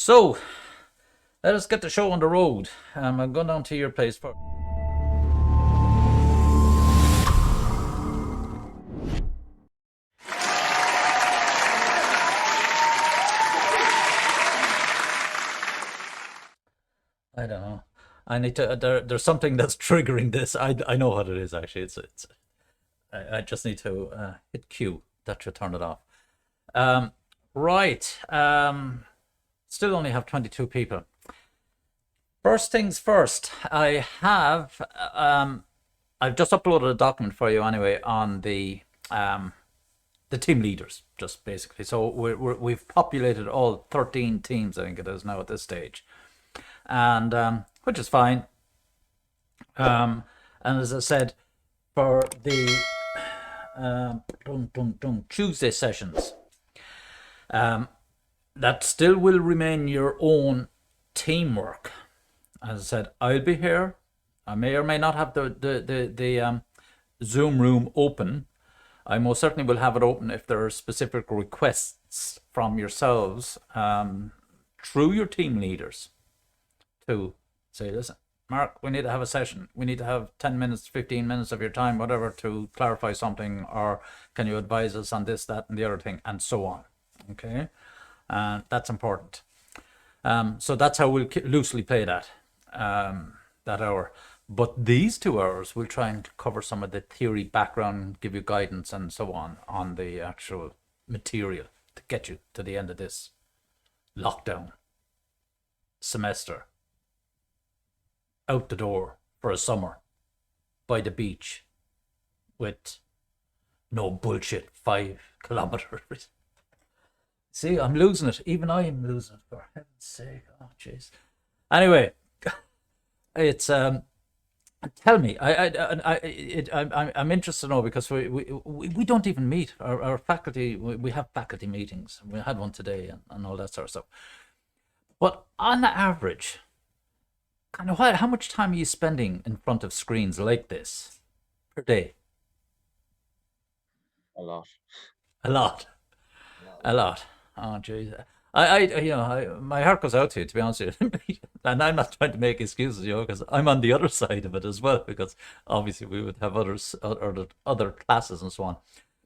So, let us get the show on the road. I'm going down to your place first. I don't know. I need to. There's something that's triggering this. I know what it is actually. It's. I just need to hit Q. That should turn it off. Um, right. Still only have 22 people. First things first. I've just uploaded a document for you anyway on the team leaders, just basically. So we've populated all 13 teams, I think it is now at this stage, and which is fine. And as I said, for the Tuesday sessions, that still will remain your own teamwork. As I said, I'll be here. I may or may not have the Zoom room open. I most certainly will have it open if there are specific requests from yourselves through your team leaders to say, listen, Mark, we need to have a session. We need to have 10 minutes, 15 minutes of your time, whatever, to clarify something, or can you advise us on this, that, and the other thing, and so on. Okay? That's important. So that's how we'll loosely play that hour. But these 2 hours, we'll try and cover some of the theory background, give you guidance and so on the actual material to get you to the end of this lockdown semester. Out the door for a summer by the beach with no bullshit 5 kilometers. See, I'm losing it. Even I am losing it, for heaven's sake. Oh, jeez. Anyway, it's tell me. I'm interested to know, because we don't even meet our faculty. We have faculty meetings. We had one today and all that sort of stuff. But on average, kind of how much time are you spending in front of screens like this per day? A lot. A lot. A lot. A lot. Oh, jeez. My heart goes out to you, to be honest with you. And I'm not trying to make excuses, because I'm on the other side of it as well, because obviously we would have other classes and so on.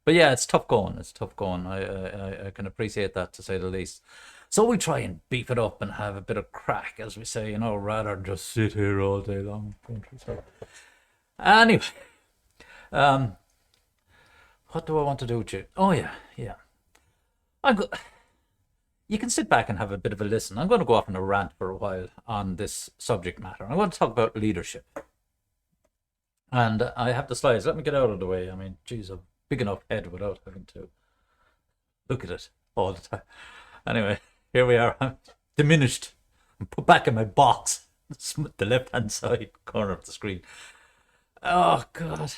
But yeah, it's tough going. It's tough going. I can appreciate that, to say the least. So we try and beef it up and have a bit of crack, as we say, rather than just sit here all day long. Anyway, what do I want to do with you? Oh yeah, yeah. I'm go- you can sit back and have a bit of a listen. I'm going to go off on a rant for a while on this subject matter. I'm going to talk about leadership. And I have the slides. Let me get out of the way. I mean, geez, a big enough head without having to look at it all the time. Anyway, here we are. I'm diminished. I'm put back in my box. The left-hand side corner of the screen. Oh, God.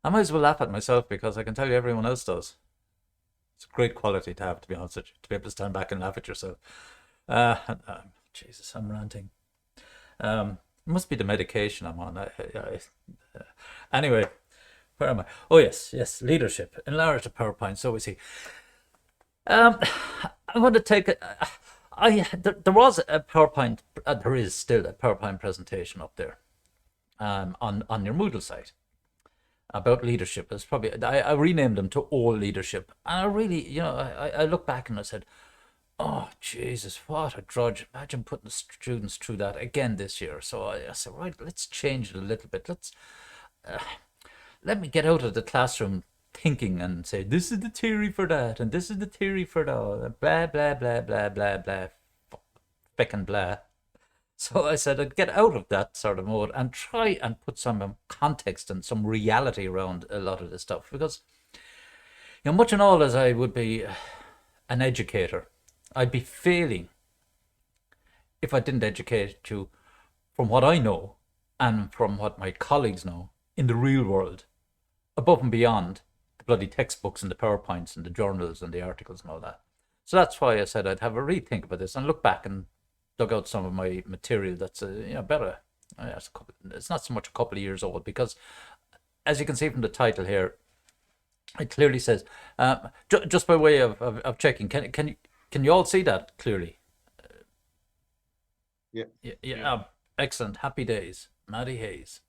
I might as well laugh at myself, because I can tell you everyone else does. It's a great quality to have, to be honest with you, to be able to stand back and laugh at yourself. Jesus, I'm ranting. It must be the medication I'm on. Anyway, where am I? Oh, yes, leadership. Enlarge the PowerPoint, so we see. I'm going to take it. There was a PowerPoint, there is still a PowerPoint presentation up there on your Moodle site about leadership. It's probably, I renamed them to All Leadership, and I really, I look back and I said, oh Jesus, what a drudge! Imagine putting the students through that again this year. So I said, right, let's change it a little bit. Let me get out of the classroom thinking and say, this is the theory for that, and this is the theory for that, blah blah blah blah blah blah, feck and blah. So I said I'd get out of that sort of mode and try and put some context and some reality around a lot of this stuff, because much and all as I would be an educator, I'd be failing if I didn't educate you from what I know and from what my colleagues know in the real world, above and beyond the bloody textbooks and the PowerPoints and the journals and the articles and all that. So that's why I said I'd have a rethink about this and look back and dug out some of my material that's better. It's not so much a couple of years old, because as you can see from the title here, it clearly says, just by way of checking, can you all see that clearly? Yeah, Yeah, yeah, yeah, excellent. Happy days, Matty Hayes.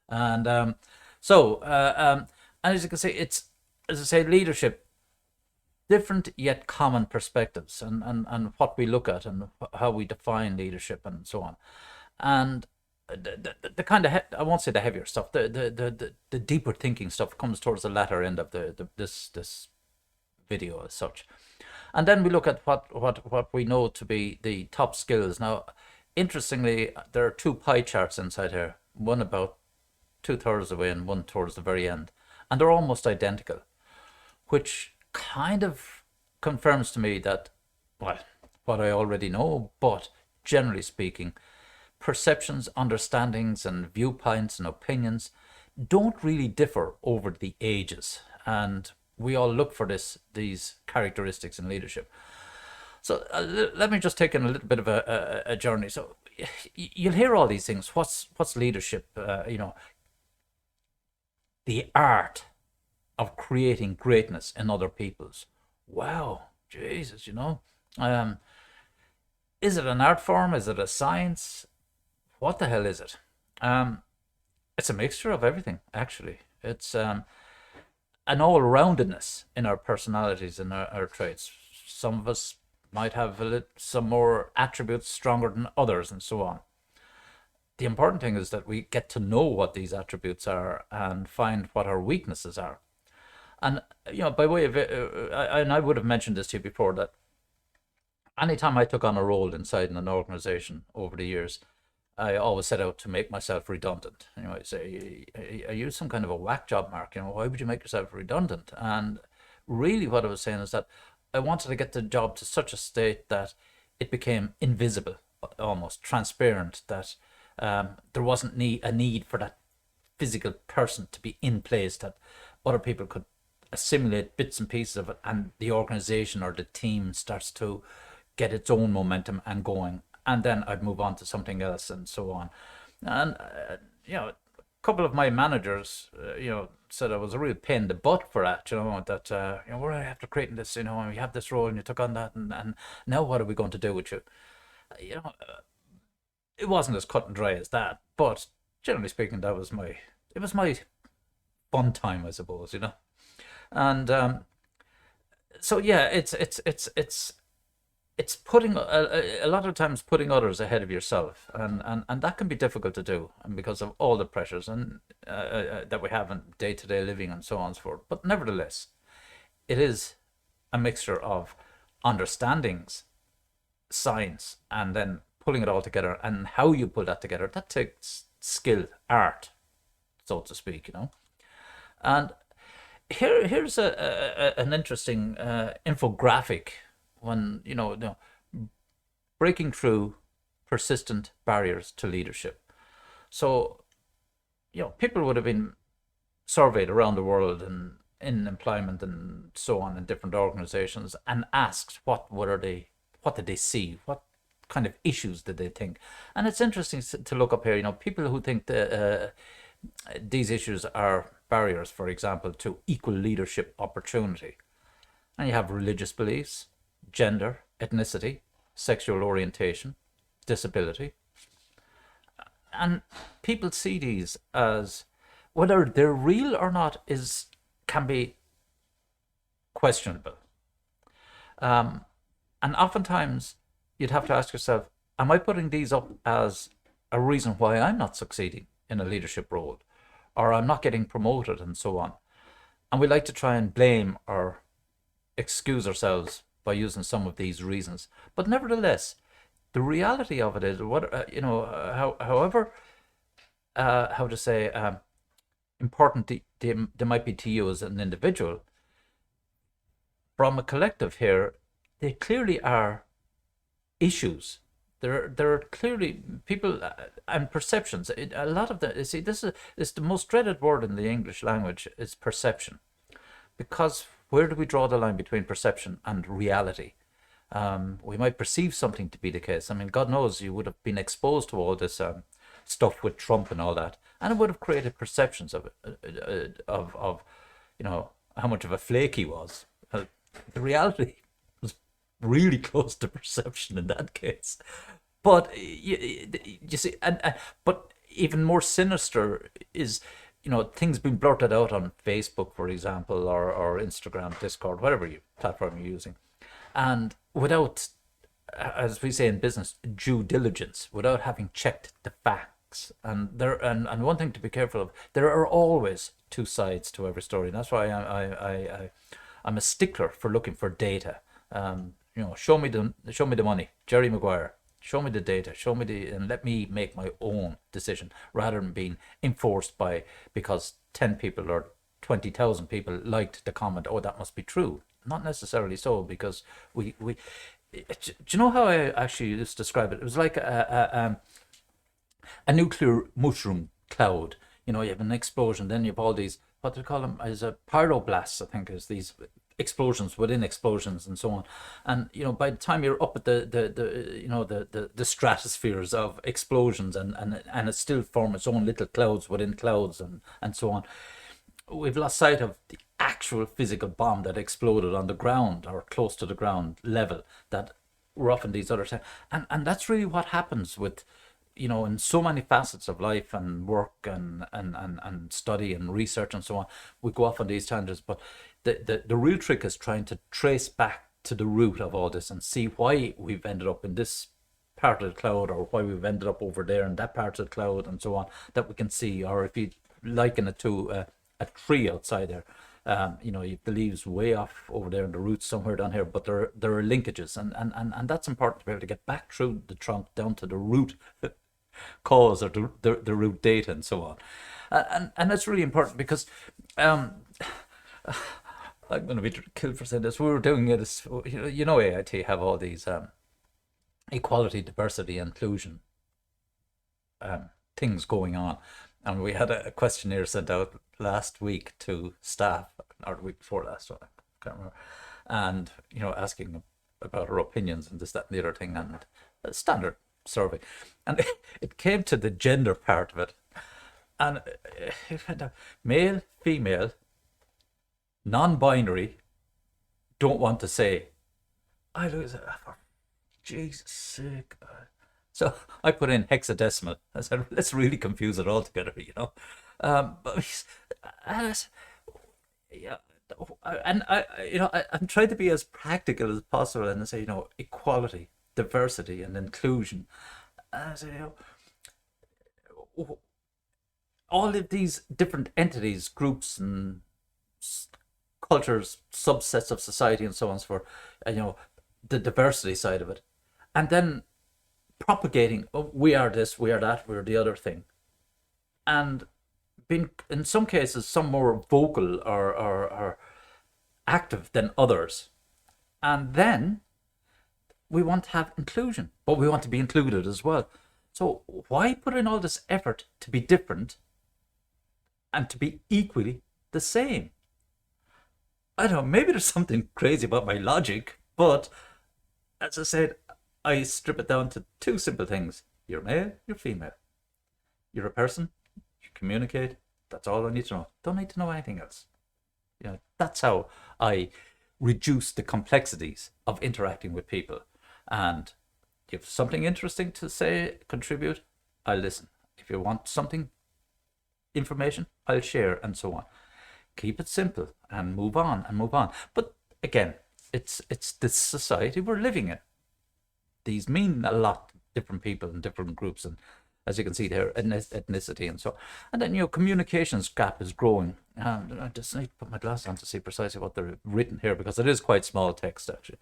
And so, and as you can see, it's, as I say, leadership, different yet common perspectives, and what we look at and how we define leadership and so on. And the kind of, I won't say the heavier stuff, the deeper thinking stuff comes towards the latter end of this video as such. And then we look at what we know to be the top skills. Now, interestingly, there are two pie charts inside here, one about two-thirds away and one towards the very end, and they're almost identical, which kind of confirms to me that, well, what I already know, but generally speaking, perceptions, understandings, and viewpoints and opinions don't really differ over the ages. And we all look for these characteristics in leadership. So let me just take in a little bit of a journey. So you'll hear all these things. What's leadership? The art of creating greatness in other people's. Wow, Jesus, Um, is it an art form? Is it a science? What the hell is it? Um, it's a mixture of everything, actually. It's an all-roundedness in our personalities and our traits. Some of us might have some more attributes stronger than others, and so on. The important thing is that we get to know what these attributes are and find what our weaknesses are. And by way of, and I would have mentioned this to you before, that anytime I took on a role inside an organization over the years, I always set out to make myself redundant. I say, are you some kind of a whack job, Mark? Why would you make yourself redundant? And really, what I was saying is that I wanted to get the job to such a state that it became invisible, almost transparent, that there wasn't a need for that physical person to be in place, that other people could assimilate bits and pieces of it, and the organization or the team starts to get its own momentum and going, and then I'd move on to something else and so on. And a couple of my managers, said I was a real pain in the butt for that. That we're after creating this, and we have this role, and you took on that, and now what are we going to do with you? You know, it wasn't as cut and dry as that, but generally speaking, it was my fun time, I suppose. And so yeah, it's putting a lot of times putting others ahead of yourself, and that can be difficult to do, and because of all the pressures and that we have in day-to-day living and so on and so forth. But nevertheless, it is a mixture of understandings, science, and then pulling it all together. And how you pull that together, that takes skill, art, so to speak. And here's an interesting infographic, when breaking through persistent barriers to leadership. So people would have been surveyed around the world and in employment and so on in different organizations, and asked what did they see, what kind of issues did they think. And it's interesting to look up here, people who think that these issues are barriers, for example, to equal leadership opportunity. And you have religious beliefs, gender, ethnicity, sexual orientation, disability. And people see these as, whether they're real or not can be questionable. And oftentimes you'd have to ask yourself, am I putting these up as a reason why I'm not succeeding in a leadership role, or I'm not getting promoted, and so on? And we like to try and blame or excuse ourselves by using some of these reasons. But nevertheless, the reality of it is, however, how to say, important they might be to you as an individual, from a collective here, they clearly are issues. There are clearly people and perceptions. A lot of the, you see, this is the most dreaded word in the English language, is perception, because where do we draw the line between perception and reality? We might perceive something to be the case. I mean, God knows you would have been exposed to all this stuff with Trump and all that, and it would have created perceptions of it, of how much of a flake he was. The reality was really close to perception in that case. But you see, but even more sinister is, things being blurted out on Facebook, for example, or Instagram, Discord, whatever platform you're using, and without, as we say in business, due diligence, without having checked the facts. And one thing to be careful of, there are always two sides to every story. And that's why I'm a stickler for looking for data. Show me the money, Jerry Maguire. Show me the data. And let me make my own decision rather than being enforced by, because 10 people or 20,000 people liked the comment. Oh, that must be true. Not necessarily so, because we. Do you know how I actually used to describe it? It was like a nuclear mushroom cloud. You have an explosion, then you have all these, what do they call them, as a pyroblasts, I think, is these explosions within explosions and so on. And by the time you're up at the stratospheres of explosions, and it still forms its own little clouds within clouds, and so on, we've lost sight of the actual physical bomb that exploded on the ground or close to the ground level, that rough in these other things. And that's really what happens with, in so many facets of life and work and study and research and so on. We go off on these tangents, but the real trick is trying to trace back to the root of all this and see why we've ended up in this part of the cloud, or why we've ended up over there in that part of the cloud, and so on, that we can see. Or if you liken it to a tree outside there, you have the leaves way off over there and the roots somewhere down here, but there are linkages, and that's important to be able to get back through the trunk down to the root cause, or the root data, and so on. And that's really important, because I'm going to be killed for saying this. We were doing it as, AIT have all these equality, diversity, inclusion things going on. And we had a questionnaire sent out last week to staff, or the week before last, I can't remember, and asking about our opinions and this, that, and the other thing, and a standard survey. And it came to the gender part of it, and it went down, male, female, non-binary, don't want to say. I lose it. For Jesus' sake. So I put in hexadecimal. I said, let's really confuse it all together, But yeah, and I'm trying to be as practical as possible and say, equality, diversity, and inclusion. And I say, all of these different entities, groups, and cultures, subsets of society, and so on and so forth, the diversity side of it, and then propagating, we are this, we are that, we're the other thing, and being, in some cases, some more vocal or active than others. And then we want to have inclusion, but we want to be included as well. So why put in all this effort to be different and to be equally the same? I don't know, maybe there's something crazy about my logic, but as I said, I strip it down to two simple things. You're male, you're female. You're a person, you communicate, that's all I need to know. Don't need to know anything else. That's how I reduce the complexities of interacting with people. And if something interesting to say, contribute, I'll listen. If you want something, information, I'll share, and so on. Keep it simple and move on and move on. But again, it's this society we're living in. These mean a lot, different people and different groups, and as you can see there, ethnicity and so on. And then, communications gap is growing. And I just need to put my glasses on to see precisely what they're written here, because it is quite small text, actually.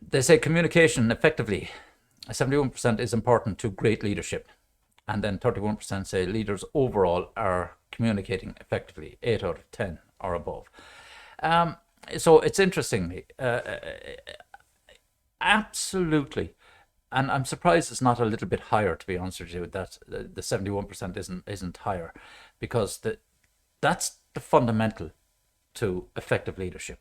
They say communication effectively, 71% is important to great leadership. And then 31% say leaders overall are communicating effectively, 8 out of 10 or above. So it's interesting. Absolutely. And I'm surprised it's not a little bit higher, to be honest with you, that the 71% isn't higher, because that's the fundamental to effective leadership.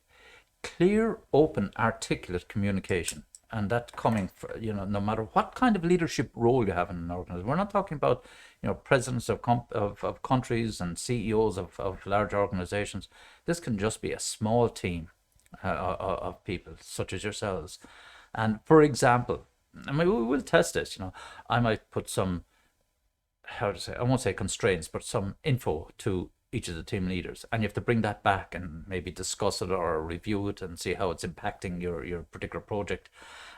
Clear, open, articulate communication. And that coming, no matter what kind of leadership role you have in an organization. We're not talking about, presidents of countries and CEOs of large organizations. This can just be a small team of people, such as yourselves. And for example, I mean, we will test this. I might put some, how to say, I won't say constraints, but some info to each of the team leaders, and you have to bring that back and maybe discuss it or review it and see how it's impacting your particular project.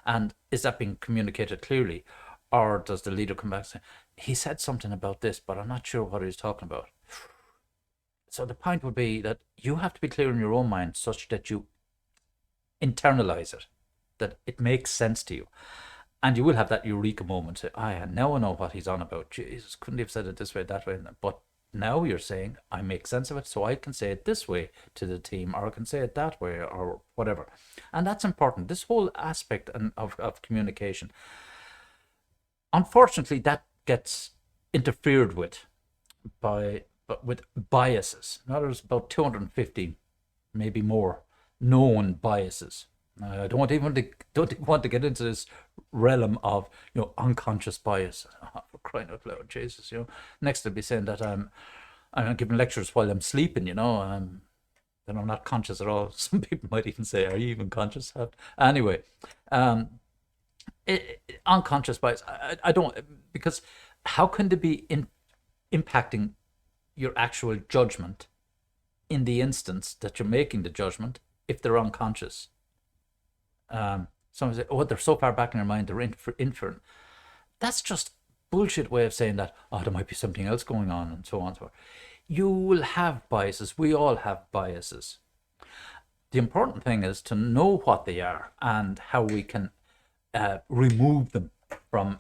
And is that being communicated clearly, or does the leader come back and say, he said something about this, but I'm not sure what he's talking about? So the point would be that you have to be clear in your own mind such that you internalize it, that it makes sense to you. And you will have that eureka moment. Say, now I know what he's on about. Jesus, couldn't he have said it this way, that way? But now you're saying, I make sense of it, so I can say it this way to the team, or I can say it that way, or whatever. And that's important. This whole aspect of communication. Unfortunately, that gets interfered with with biases. Now there's about 250, maybe more, known biases. I don't even want to get into this realm of unconscious bias. For crying out loud, Jesus! Next to be saying that I'm giving lectures while I'm sleeping. Then I'm not conscious at all. Some people might even say, "Are you even conscious?" Anyway, unconscious bias. I don't, because how can they be impacting your actual judgment in the instance that you're making the judgment if they're unconscious? Some say, oh, they're so far back in their mind, they're inferent. That's just bullshit way of saying that, there might be something else going on, and so on and so forth. You will have biases. We all have biases. The important thing is to know what they are and how we can remove them from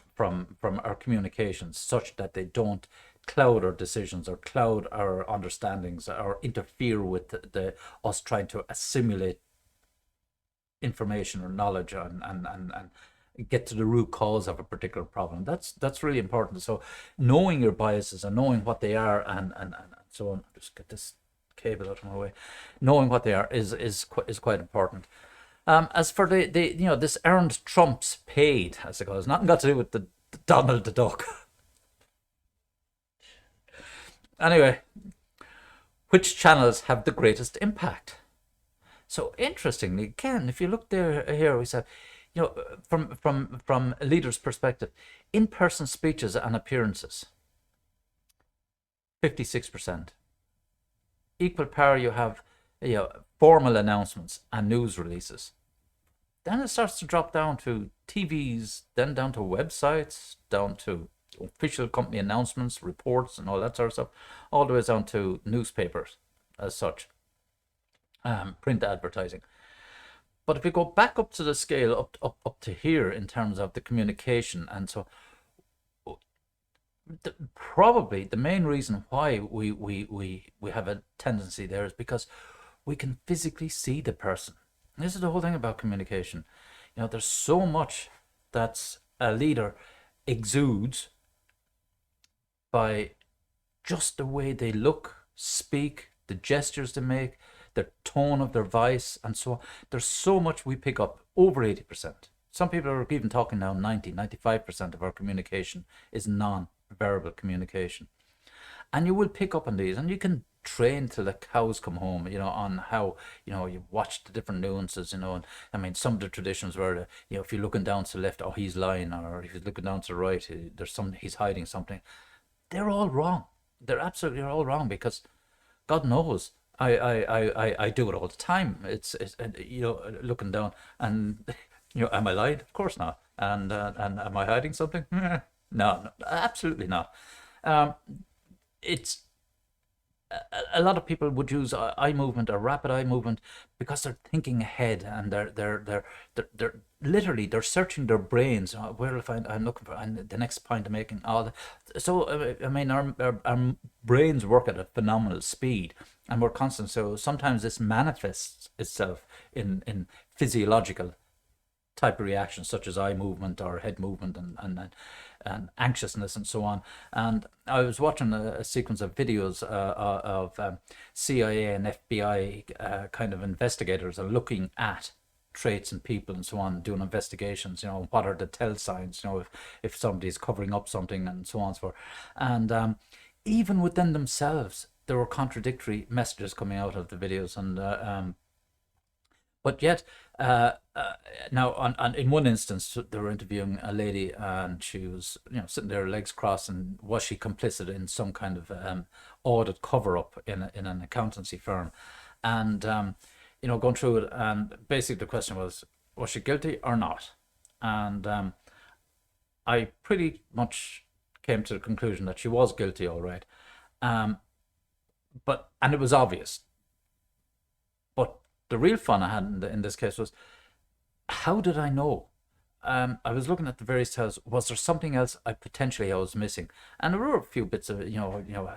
our communications, such that they don't cloud our decisions or cloud our understandings or interfere with us trying to assimilate information or knowledge and get to the root cause of a particular problem. That's really important. So knowing your biases and knowing what they are and so on. Just get this cable out of my way. Knowing what they are is quite important. As for the this earned trumps paid, as it goes, nothing got to do with the Donald the Duck. Anyway, which channels have the greatest impact? So interestingly, again, if you look here, we said, from a leader's perspective, in-person speeches and appearances, 56%. Equal power, you have formal announcements and news releases. Then it starts to drop down to TVs, then down to websites, down to official company announcements, reports, and all that sort of stuff, all the way down to newspapers as such, print advertising. But if we go back up to the scale, up to here in terms of the communication, and so probably the main reason why we have a tendency there is because we can physically see the person. And this is the whole thing about communication. There's so much that a leader exudes by just the way they look, speak, the gestures they make, the tone of their voice, and so on. There's so much we pick up, over 80%. Some people are even talking now 95% of our communication is non-verbal communication. And you will pick up on these, and you can train till the cows come home, on how, you watch the different nuances, and I mean, some of the traditions where, if you're looking down to the left, he's lying, or if you're looking down to the right, he's hiding something. They're all wrong. They're absolutely all wrong, because God knows I do it all the time. It's looking down and am I lying? Of course not. And am I hiding something? No, absolutely not. It's a lot of people would use eye movement or rapid eye movement because they're thinking ahead, and they're literally they're searching their brains. Where will I find? I'm looking for, and the next point I'm making. So I mean, our brains work at a phenomenal speed, and we're constant. So sometimes this manifests itself in physiological type of reactions, such as eye movement or head movement and anxiousness and so on. And I was watching a sequence of videos of CIA and FBI kind of investigators are looking at traits in people and so on, doing investigations, what are the tell signs, if somebody's covering up something and so on and so forth. And even within themselves, there were contradictory messages coming out of the videos. And But yet, now in one instance, they were interviewing a lady, and she was, sitting there, legs crossed, and was she complicit in some kind of audit cover up in an accountancy firm, and going through it, and basically the question was she guilty or not, and I pretty much came to the conclusion that she was guilty, all right, um, but and it was obvious. But the real fun I had in this case was, how did I know? I was looking at the various tales. Was there something else I was missing? And there were a few bits of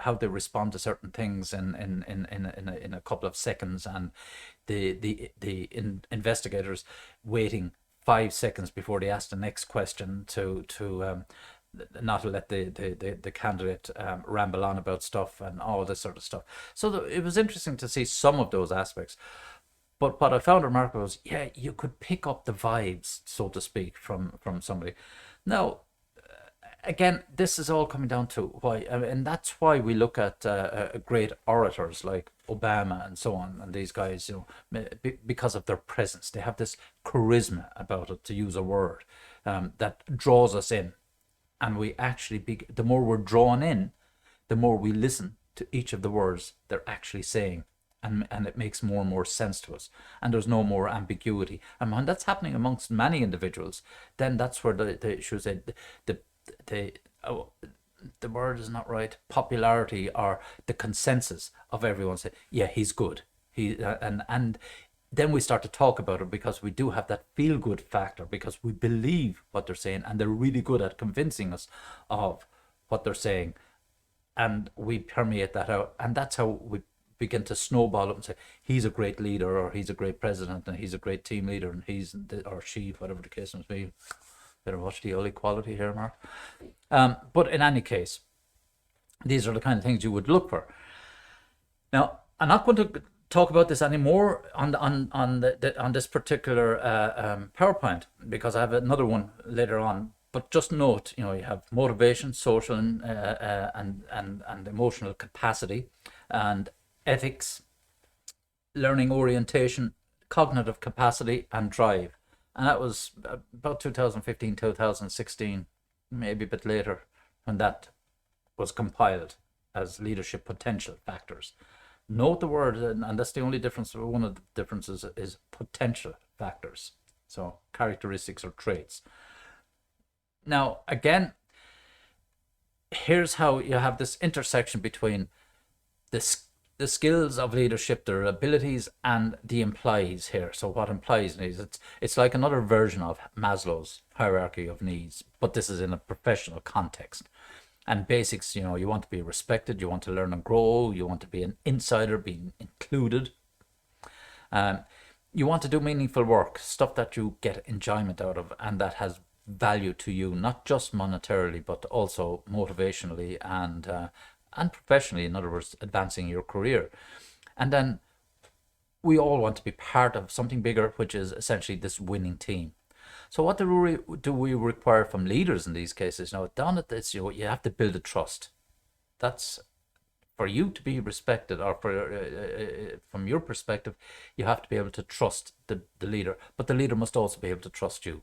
how they respond to certain things in a couple of seconds, and the investigators waiting 5 seconds before they ask the next question to not to let the candidate ramble on about stuff and all this sort of stuff. So it was interesting to see some of those aspects. But what I found remarkable was, yeah, you could pick up the vibes, so to speak, from somebody. Now, again, this is all coming down to why, and that's why we look at great orators like Obama and so on, and these guys, because of their presence, they have this charisma about it, to use a word, that draws us in, and we actually the more we're drawn in, the more we listen to each of the words they're actually saying, and it makes more and more sense to us, and there's no more ambiguity. And when that's happening amongst many individuals, then that's where the should say the oh, the word is not right, popularity, or the consensus of everyone say, yeah, he's good, and then we start to talk about it, because we do have that feel good factor, because we believe what they're saying, and they're really good at convincing us of what they're saying, and we permeate that out, and that's how we begin to snowball up and say, he's a great leader, or he's a great president, and he's a great team leader, and he's or she, whatever the case must be. Better watch the early quality here, Mark. But in any case, these are the kind of things you would look for. Now, I'm not going to talk about this anymore on this particular PowerPoint, because I have another one later on. But just note, you have motivation, social, and emotional capacity, and ethics, learning orientation, cognitive capacity, and drive. And that was about 2015, 2016, maybe a bit later, when that was compiled as leadership potential factors. Note the word, and that's the only difference. One of the differences is potential factors. So characteristics or traits. Now, again, here's how you have this intersection between the skills of leadership, their abilities, and the implies here. So what implies needs, it's like another version of Maslow's hierarchy of needs, but this is in a professional context. And basics, you want to be respected, you want to learn and grow, you want to be an insider, being included. You want to do meaningful work, stuff that you get enjoyment out of, and that has value to you, not just monetarily, but also motivationally and professionally. In other words, advancing your career. And then we all want to be part of something bigger, which is essentially this winning team. So what do we require from leaders in these cases? Now, down at this, you have to build a trust. That's for you to be respected, or from your perspective, you have to be able to trust the leader, but the leader must also be able to trust you.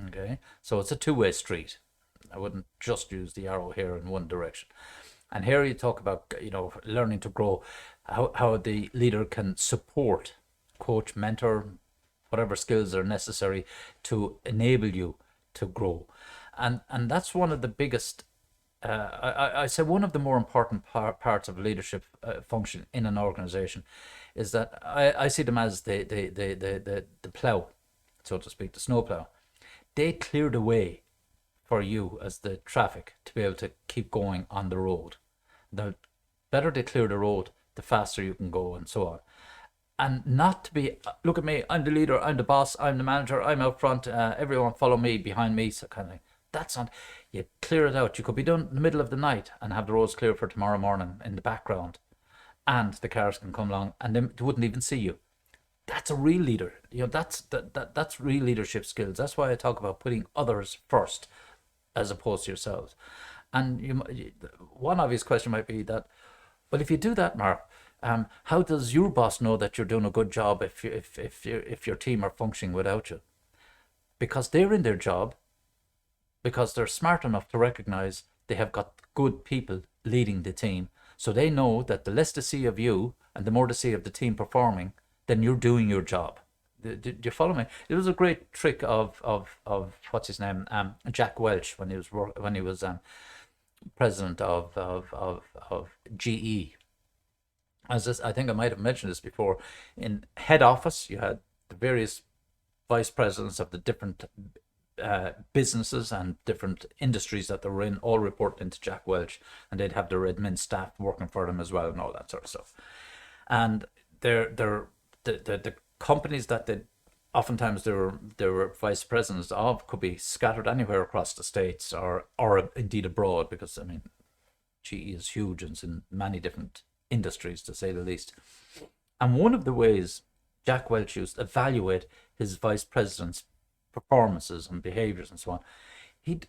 Okay, so it's a two-way street. I wouldn't just use the arrow here in one direction. And here you talk about, learning to grow, how the leader can support, coach, mentor, whatever skills are necessary to enable you to grow. And that's one of the biggest, I say one of the more important parts of leadership function in an organization is that I see them as the plow, so to speak, the snow plow. They clear the way for you as the traffic to be able to keep going on the road. The better they clear the road, the faster you can go, and so on. And not to be, look at me, I'm the leader, I'm the boss, I'm the manager, I'm out front, everyone follow me, behind me, so kind of thing. That's not, you clear it out. You could be done in the middle of the night and have the roads clear for tomorrow morning in the background, and the cars can come along and they wouldn't even see you. That's a real leader. That's real leadership skills. That's why I talk about putting others first as opposed to yourselves. And one obvious question might be that, well, if you do that, Mark, How does your boss know that you're doing a good job if your team are functioning without you? Because they're in their job, because they're smart enough to recognize they have got good people leading the team. So they know that the less they see of you and the more they see of the team performing, then you're doing your job. Do you follow me? It was a great trick of what's his name, Jack Welch, when he was president of GE. I think I might have mentioned this before. In head office, you had the various vice presidents of the different businesses and different industries that they were in, all report into Jack Welch, and they'd have their admin staff working for them as well, and all that sort of stuff. And the companies that they oftentimes they were vice presidents of could be scattered anywhere across the states, or indeed abroad, because I mean, GE is huge and it's in many different industries, to say the least. And one of the ways Jack Welch used to evaluate his vice presidents' performances and behaviors and so on, he'd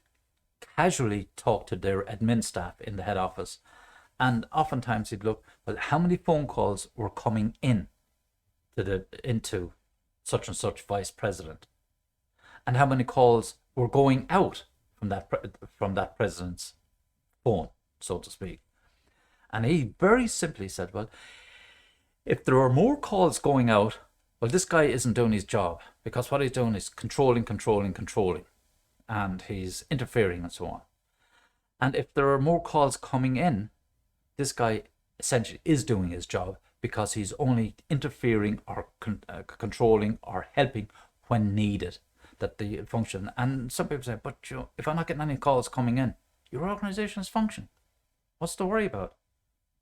casually talk to their admin staff in the head office, and oftentimes he'd look, well, how many phone calls were coming in into such and such vice president, and how many calls were going out from that president's phone, so to speak. And he very simply said, well, if there are more calls going out, well, this guy isn't doing his job, because what he's doing is controlling, and he's interfering and so on. And if there are more calls coming in, this guy essentially is doing his job, because he's only interfering or controlling or helping when needed, that the function. And some people say, but if I'm not getting any calls coming in, your organization is functioning. What's to worry about?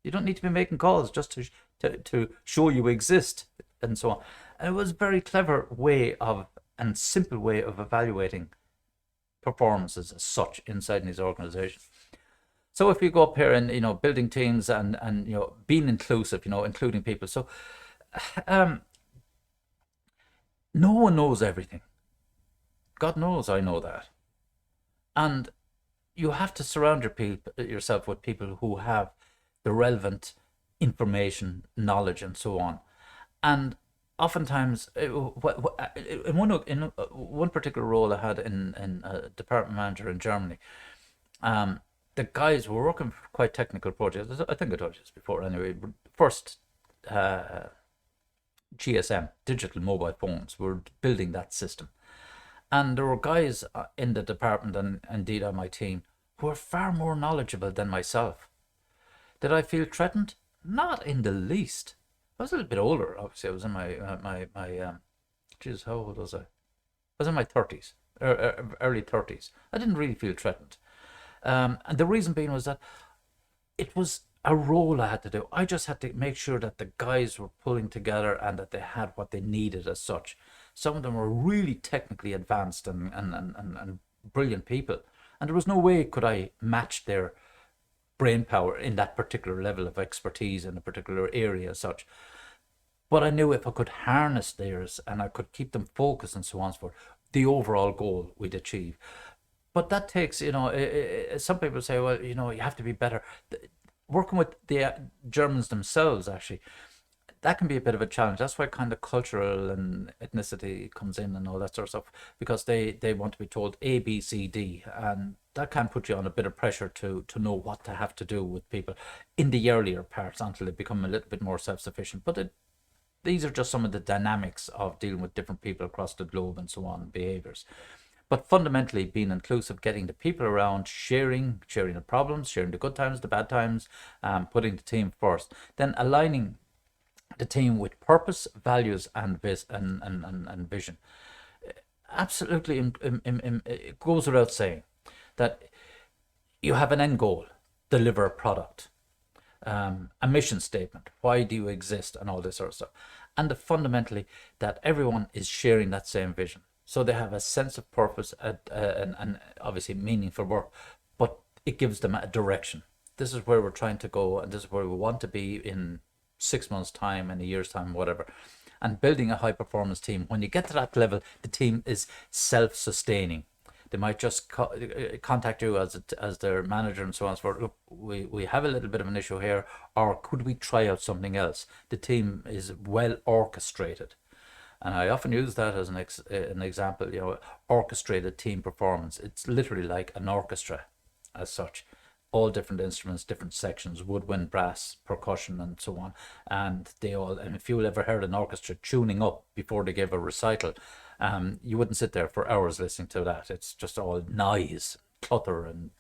You don't need to be making calls just to show you exist, and so on. And it was a very clever way and simple way of evaluating performances as such inside his organization. So if you go up here and building teams and being inclusive, including people. So no one knows everything. God knows I know that. And you have to surround yourself with people who have the relevant information, knowledge, and so on. And oftentimes, in one particular role I had in a department manager in Germany, the guys were working for quite technical projects. I think I told you this before anyway. First, GSM, digital mobile phones, were building that system. And there were guys in the department and indeed on my team who were far more knowledgeable than myself. Did I feel threatened? Not in the least. I was a little bit older, obviously. I was in my how old was I? I was in my 30s, early 30s. I didn't really feel threatened. And the reason being was that it was a role I had to do. I just had to make sure that the guys were pulling together and that they had what they needed as such. Some of them were really technically advanced and brilliant people. And there was no way could I match their brain power in that particular level of expertise in a particular area as such. But I knew if I could harness theirs and I could keep them focused and so on and so forth, the overall goal we'd achieve. But that takes, some people say, well, you have to be better. Working with the Germans themselves, actually, that can be a bit of a challenge. That's why kind of cultural and ethnicity comes in and all that sort of stuff, because they want to be told A, B, C, D, and that can put you on a bit of pressure to know what to have to do with people in the earlier parts until they become a little bit more self-sufficient. But these are just some of the dynamics of dealing with different people across the globe and so on, behaviors. But fundamentally, being inclusive, getting the people around, sharing the problems, sharing the good times, the bad times, putting the team first, then aligning the team with purpose, values, and vision. Absolutely, it goes without saying that you have an end goal, deliver a product, a mission statement, why do you exist, and all this sort of stuff. And fundamentally, that everyone is sharing that same vision. So they have a sense of purpose and obviously meaningful work, but it gives them a direction. This is where we're trying to go, and this is where we want to be in 6 months' time, in a year's time, whatever. And building a high performance team, when you get to that level, the team is self-sustaining. They might just contact you as their manager and so on. For look, we have a little bit of an issue here, or could we try out something else? The team is well orchestrated, and I often use that as an example. Orchestrated team performance. It's literally like an orchestra, as such. All different instruments, different sections, woodwind, brass, percussion, and so on. And they all, and if you ever heard an orchestra tuning up before they give a recital, you wouldn't sit there for hours listening to that. It's just all noise, clutter, and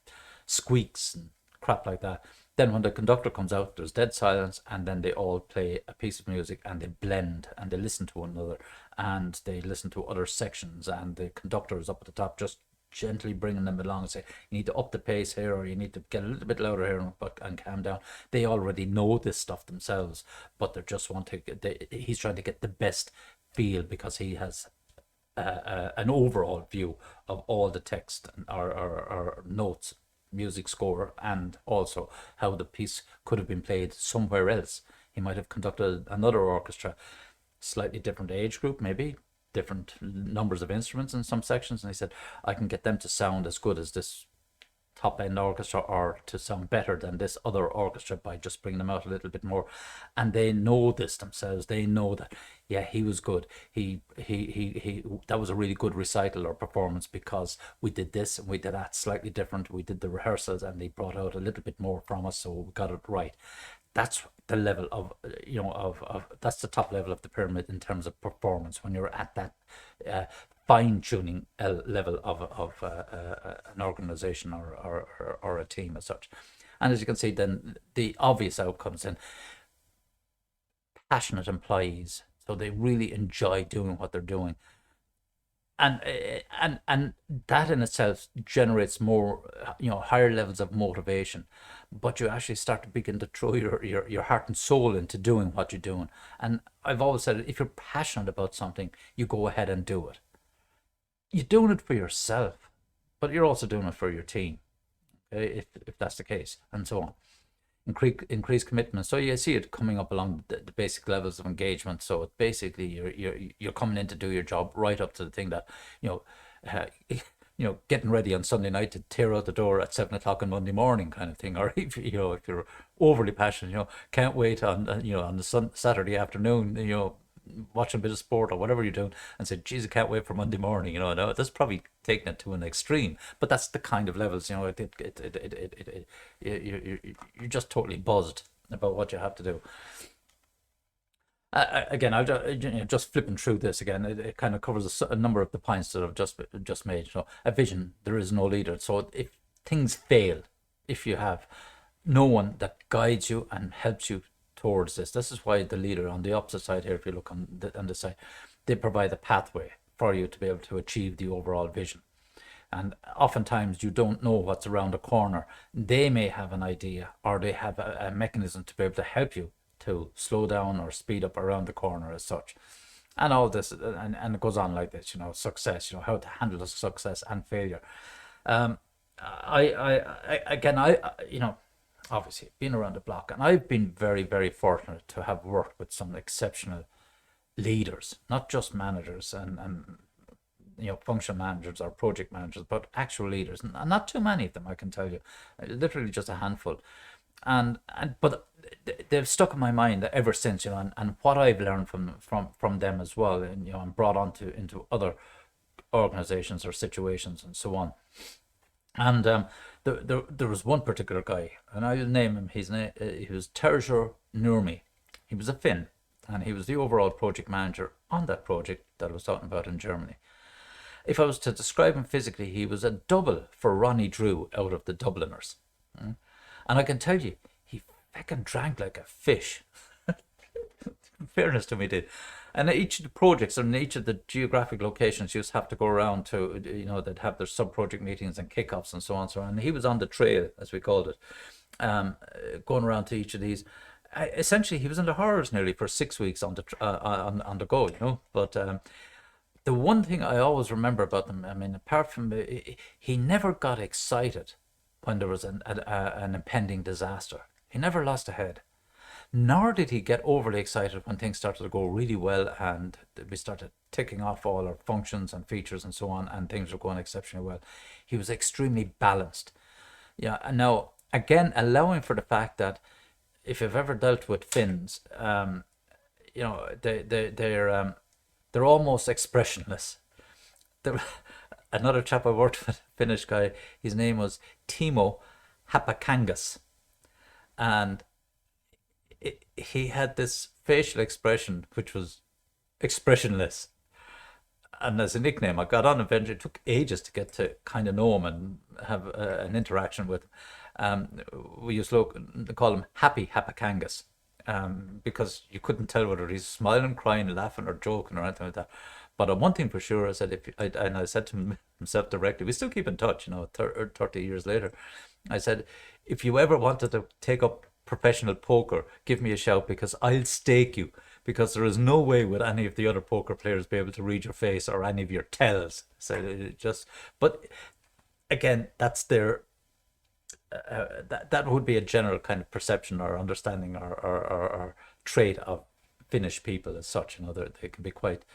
squeaks and crap like that. Then when the conductor comes out, there's dead silence, and then they all play a piece of music and they blend and they listen to one another and they listen to other sections, and the conductor is up at the top just gently bringing them along and say, you need to up the pace here, or you need to get a little bit louder here, and calm down. They already know this stuff themselves, but they just want to he's trying to get the best feel because he has an overall view of all the text or notes, music score, and also how the piece could have been played somewhere else. He might have conducted another orchestra, slightly different age group, maybe different numbers of instruments in some sections, and he said, I can get them to sound as good as this top end orchestra, or to sound better than this other orchestra, by just bringing them out a little bit more. And they know this themselves. They know that, yeah, he was good. He that was a really good recital or performance because we did this and we did that slightly different. We did the rehearsals and they brought out a little bit more from us, so we got it right. That's the level of, that's the top level of the pyramid in terms of performance, when you're at that fine tuning level of an organization or a team as such. And as you can see, then the obvious outcomes in passionate employees, so they really enjoy doing what they're doing, and that in itself generates more, higher levels of motivation. But you actually start to begin to throw your heart and soul into doing what you're doing. And I've always said, if you're passionate about something, you go ahead and do it. You're doing it for yourself, but you're also doing it for your team, okay, if that's the case, and so on. Increase commitment. So you see it coming up along the basic levels of engagement. So basically you're coming in to do your job, right up to the thing that, uh, getting ready on Sunday night to tear out the door at 7 o'clock on Monday morning, kind of thing. Or if you're overly passionate, can't wait on on the Saturday afternoon, watching a bit of sport or whatever you're doing, and say, geez, I can't wait for Monday morning. No, that's probably taking it to an extreme, but that's the kind of levels. You're just totally buzzed about what you have to do. Again, I'll just flipping through this again. It kind of covers a number of the points that I've just made. A vision. There is no leader. So if things fail, if you have no one that guides you and helps you towards this is why the leader on the opposite side here, if you look on the side, they provide a pathway for you to be able to achieve the overall vision. And oftentimes you don't know what's around the corner. They may have an idea, or they have a mechanism to be able to help you to slow down or speed up around the corner as such. And all this, and it goes on like this, success, how to handle success and failure. Obviously been around the block, and I've been very, very fortunate to have worked with some exceptional leaders, not just managers and function managers or project managers, but actual leaders, and not too many of them, I can tell you, literally just a handful. But they've stuck in my mind ever since, and what I've learned from them as well, and and brought on into other organizations or situations and so on. And there was one particular guy, and I will name him. His name, he was Terjur Nurmi. He was a Finn, and he was the overall project manager on that project that I was talking about in Germany. If I was to describe him physically, he was a double for Ronnie Drew out of the Dubliners. And I can tell you, he fucking drank like a fish. In fairness to me, did. And each of the projects and each of the geographic locations, you just have to go around to, they'd have their sub-project meetings and kickoffs and so on and so on. And he was on the trail, as we called it, going around to each of these. Essentially, he was in the horrors nearly for 6 weeks on the go, But the one thing I always remember about them, apart from he never got excited when there was an impending disaster. He never lost a head. nor did he get overly excited when things started to go really well and we started ticking off all our functions and features and so on, and things were going exceptionally well. He was extremely balanced. Yeah, and now again, allowing for the fact that if you've ever dealt with Finns, they're almost expressionless. There, another chap I worked with, a Finnish guy, his name was Timo Hapakangas, and he had this facial expression which was expressionless. And as a nickname, I got on eventually. It took ages to get to kind of know him and have an interaction with him. We used to call him Happy Hapakangas, because you couldn't tell whether he's smiling, crying, laughing, or joking or anything like that. But one thing for sure, I said, and I said to himself directly, we still keep in touch, 30 years later. I said, if you ever wanted to take up professional poker, give me a shout because I'll stake you. Because there is no way would any of the other poker players be able to read your face or any of your tells. So but again, that's their that would be a general kind of perception or understanding or trait of Finnish people as such. They can be quite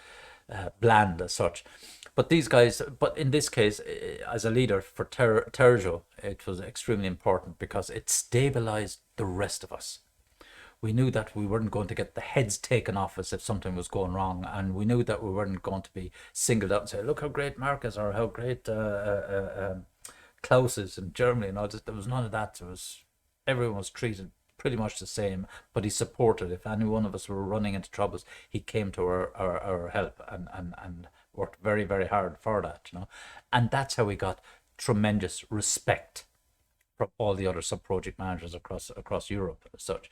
bland as such. But these guys, but in this case, as a leader for Terjo, it was extremely important because it stabilized the rest of us. We knew that we weren't going to get the heads taken off us if something was going wrong, and we knew that we weren't going to be singled out and say, "Look how great Mark is," or "How great Klaus is in Germany," and all this. There was none of that. Everyone was treated pretty much the same, but he supported. If any one of us were running into troubles, he came to our help and worked very, very hard for that, and that's how we got tremendous respect from all the other sub-project managers across Europe as such.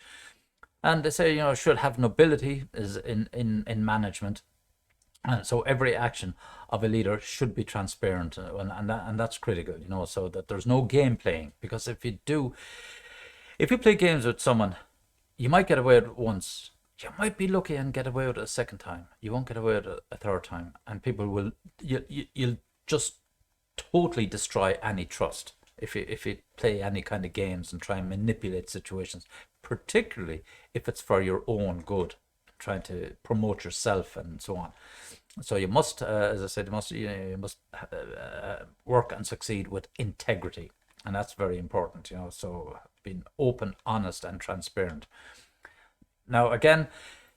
And they say, should have nobility is in management. And so every action of a leader should be transparent, and that's critical, so that there's no game playing. Because if you play games with someone, you might get away with it once. You might be lucky and get away with it a second time. You won't get away with it a third time, and people will you'll just totally destroy any trust if you play any kind of games and try and manipulate situations, particularly if it's for your own good, trying to promote yourself and so on. So you must, as I said, you must work and succeed with integrity, and that's very important. So being open, honest, and transparent. Now, again,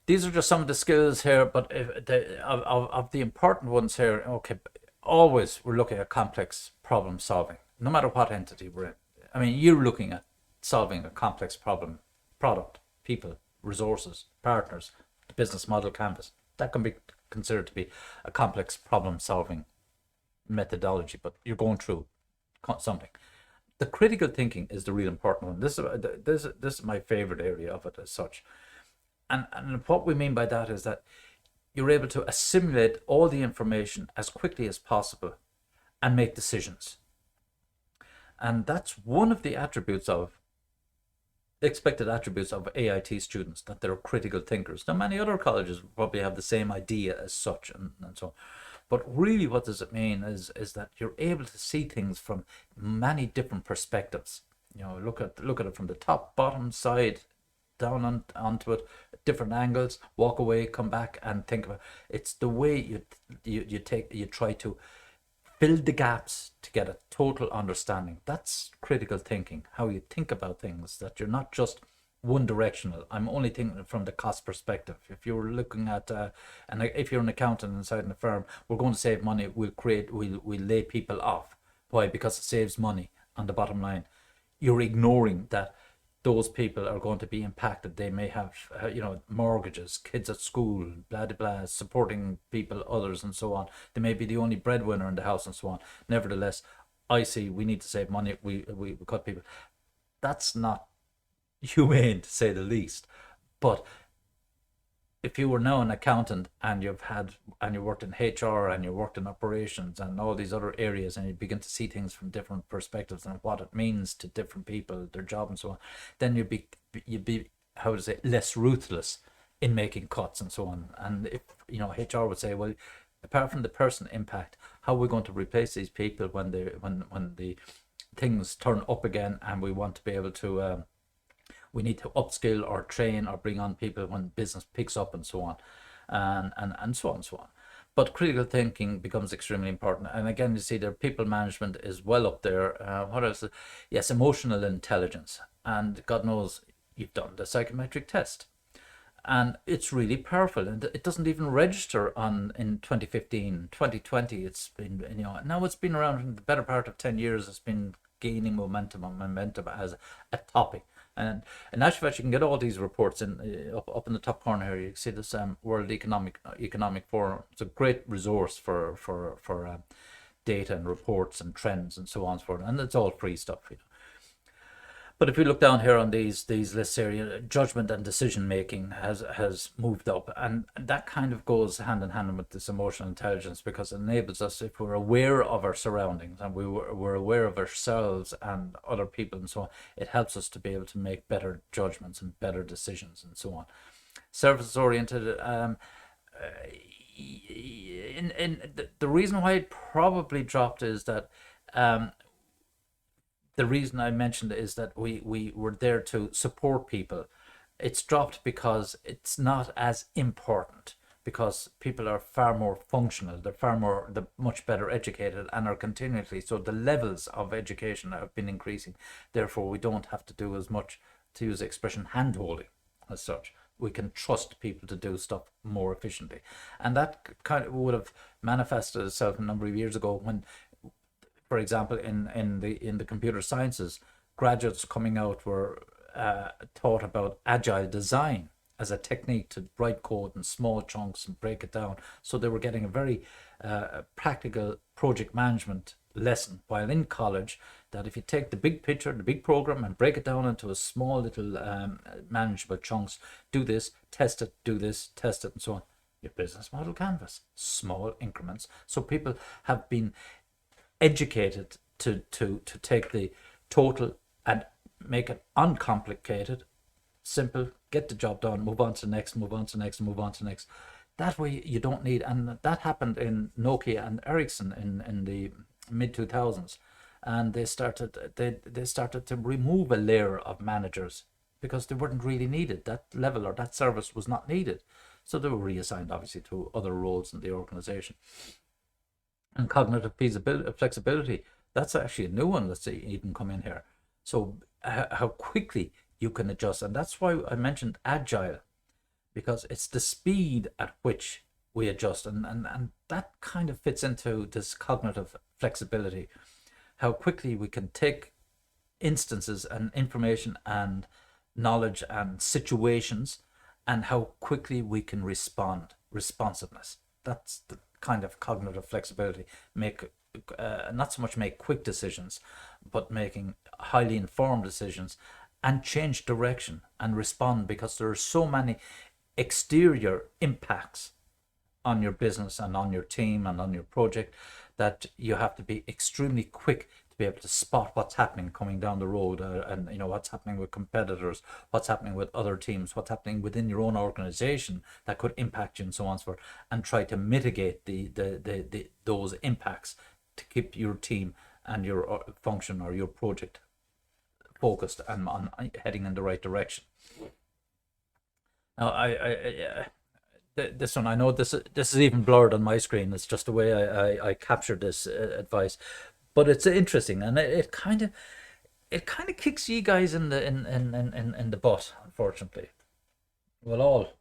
these are just some of the skills here, but of the important ones here. Okay, always we're looking at complex problem solving, no matter what entity we're in. I mean, you're looking at solving a complex problem, product, people, resources, partners, the business model canvas. That can be considered to be a complex problem solving methodology, but you're going through something. The critical thinking is the real important one. This is my favorite area of it as such. And what we mean by that is that you're able to assimilate all the information as quickly as possible and make decisions. And that's one of the expected attributes of AIT students, that they're critical thinkers. Now, many other colleges probably have the same idea as such and so on. But really, what does it mean is that you're able to see things from many different perspectives. Look at it from the top, bottom, side, down onto it, different angles, walk away, come back and think about it. It's the way you try to fill the gaps to get a total understanding. That's critical thinking, how you think about things, that you're not just one directional. I'm only thinking from the cost perspective. If you're looking at and if you're an accountant inside in a firm, we're going to save money, we'll lay people off. Why? Because it saves money on the bottom line. You're ignoring that those people are going to be impacted. They may have mortgages, kids at school, blah blah blah, supporting people, others, and so on. They may be the only breadwinner in the house and so on. Nevertheless, I see we need to save money. We cut people. That's not humane, to say the least. But if you were now an accountant and you worked in HR and you worked in operations and all these other areas, and you begin to see things from different perspectives and what it means to different people, their job and so on, then you'd be how to say, less ruthless in making cuts and so on. And if HR would say, well, apart from the person impact, how are we going to replace these people when the things turn up again, and we want to be able to We need to upskill or train or bring on people when business picks up and so on, and so on and so on. But critical thinking becomes extremely important. And again, you see their people management is well up there. What else? Yes, emotional intelligence. And God knows you've done the psychometric test. And it's really powerful. And it doesn't even register on in 2015, 2020. It's been, now it's been around for the better part of 10 years. It's been gaining momentum and momentum as a topic. And in actual fact, you can get all these reports in up in the top corner here. You can see this World Economic Forum. It's a great resource for data and reports and trends and so on and so forth. And it's all free stuff. But if we look down here on these lists here, judgment and decision making has moved up, and that kind of goes hand in hand with this emotional intelligence, because it enables us, if we're aware of our surroundings and we're aware of ourselves and other people and so on, it helps us to be able to make better judgments and better decisions and so on. Service oriented. The reason why it probably dropped is that. The reason I mentioned is that we were there to support people. It's dropped because it's not as important, because people are far more functional, they're much better educated and are continually, so the levels of education have been increasing. Therefore, we don't have to do as much, to use the expression, hand-holding as such. We can trust people to do stuff more efficiently. And that kind of would have manifested itself a number of years ago when, for example, in the computer sciences, graduates coming out were taught about agile design as a technique to write code in small chunks and break it down. So they were getting a very practical project management lesson while in college, that if you take the big picture, the big program, and break it down into a small little manageable chunks, do this, test it, do this, test it, and so on. Your business model canvas, small increments. So people have been educated to take the total and make it uncomplicated, simple, get the job done, move on to the next, move on to the next, move on to the next. That way you don't need, and that happened in Nokia and Ericsson in the mid 2000s, and they started to remove a layer of managers because they weren't really needed. That level or that service was not needed, so they were reassigned obviously to other roles in the organization. And cognitive flexibility, that's actually a new one that's even come in here. So how quickly you can adjust, and that's why I mentioned agile, because it's the speed at which we adjust, and that kind of fits into this cognitive flexibility, how quickly we can take instances and information and knowledge and situations, and how quickly we can respond, responsiveness. That's the kind of cognitive flexibility. Make not so much make quick decisions, but making highly informed decisions and change direction and respond, because there are so many exterior impacts on your business and on your team and on your project that you have to be extremely quick to be able to spot what's happening coming down the road, and what's happening with competitors, what's happening with other teams, what's happening within your own organization that could impact you, and so on and so forth, and try to mitigate those impacts to keep your team and your function or your project focused and on heading in the right direction. Now, this one, I know this is even blurred on my screen. It's just the way I captured this advice, but it's interesting, and it kind of kicks you guys in the butt, unfortunately. Well, all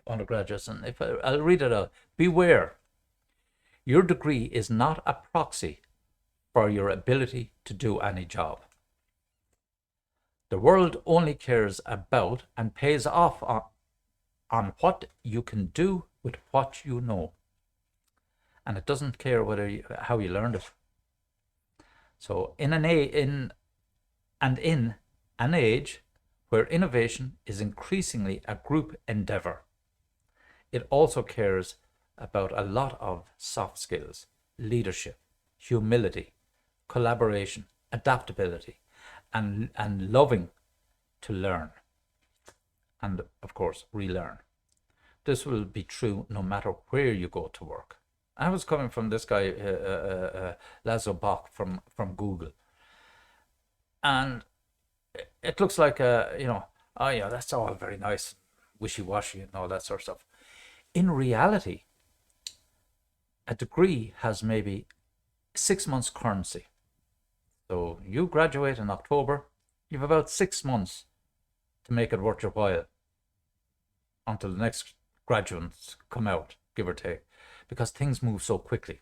undergraduates, and if I'll read it out. Beware, your degree is not a proxy for your ability to do any job. The world only cares about and pays off on what you can do with what you know, and it doesn't care how you learned it. So in an age where innovation is increasingly a group endeavor, it also cares about a lot of soft skills: leadership, humility, collaboration, adaptability, and loving to learn, and of course relearn. This will be true no matter where you go to work. I was coming from this guy, Laszlo Bock from Google, and it looks like Oh yeah, that's all very nice, wishy-washy and all that sort of stuff. In reality, a degree has maybe 6 months currency. So you graduate in October, you've about 6 months to make it worth your while until the next graduates come out, give or take, because things move so quickly.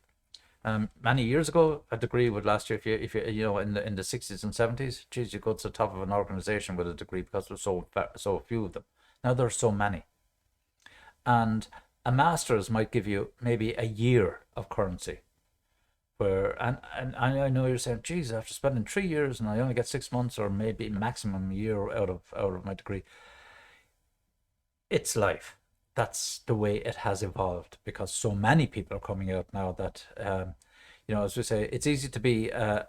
Many years ago, a degree would last you if you in the 60s and 70s. Geez, you go to the top of an organization with a degree because there's so few of them. Now there's so many, and a master's might give you maybe a year of currency. Where and I know you're saying, geez, after spending 3 years and I only get 6 months or maybe maximum a year out of my degree. It's life. That's the way it has evolved because so many people are coming out now that as we say, it's easy to be a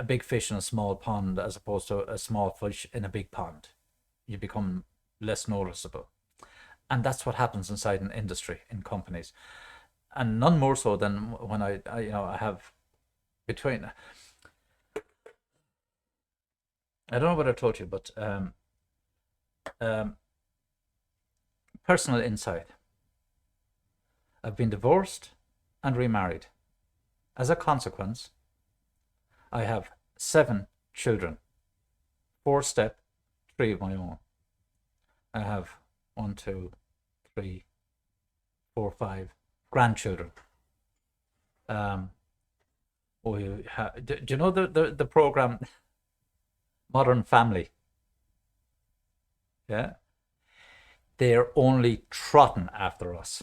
big fish in a small pond as opposed to a small fish in a big pond. You become less noticeable, and that's what happens inside an industry in companies, and none more so than when I have between. I don't know what I told you, but um, personal insight. I've been divorced and remarried. As a consequence, I have 7 children, four step, three of my own. I have one, two, three, four, five grandchildren. Um, do you know the program Modern Family? Yeah, they're only trotting after us.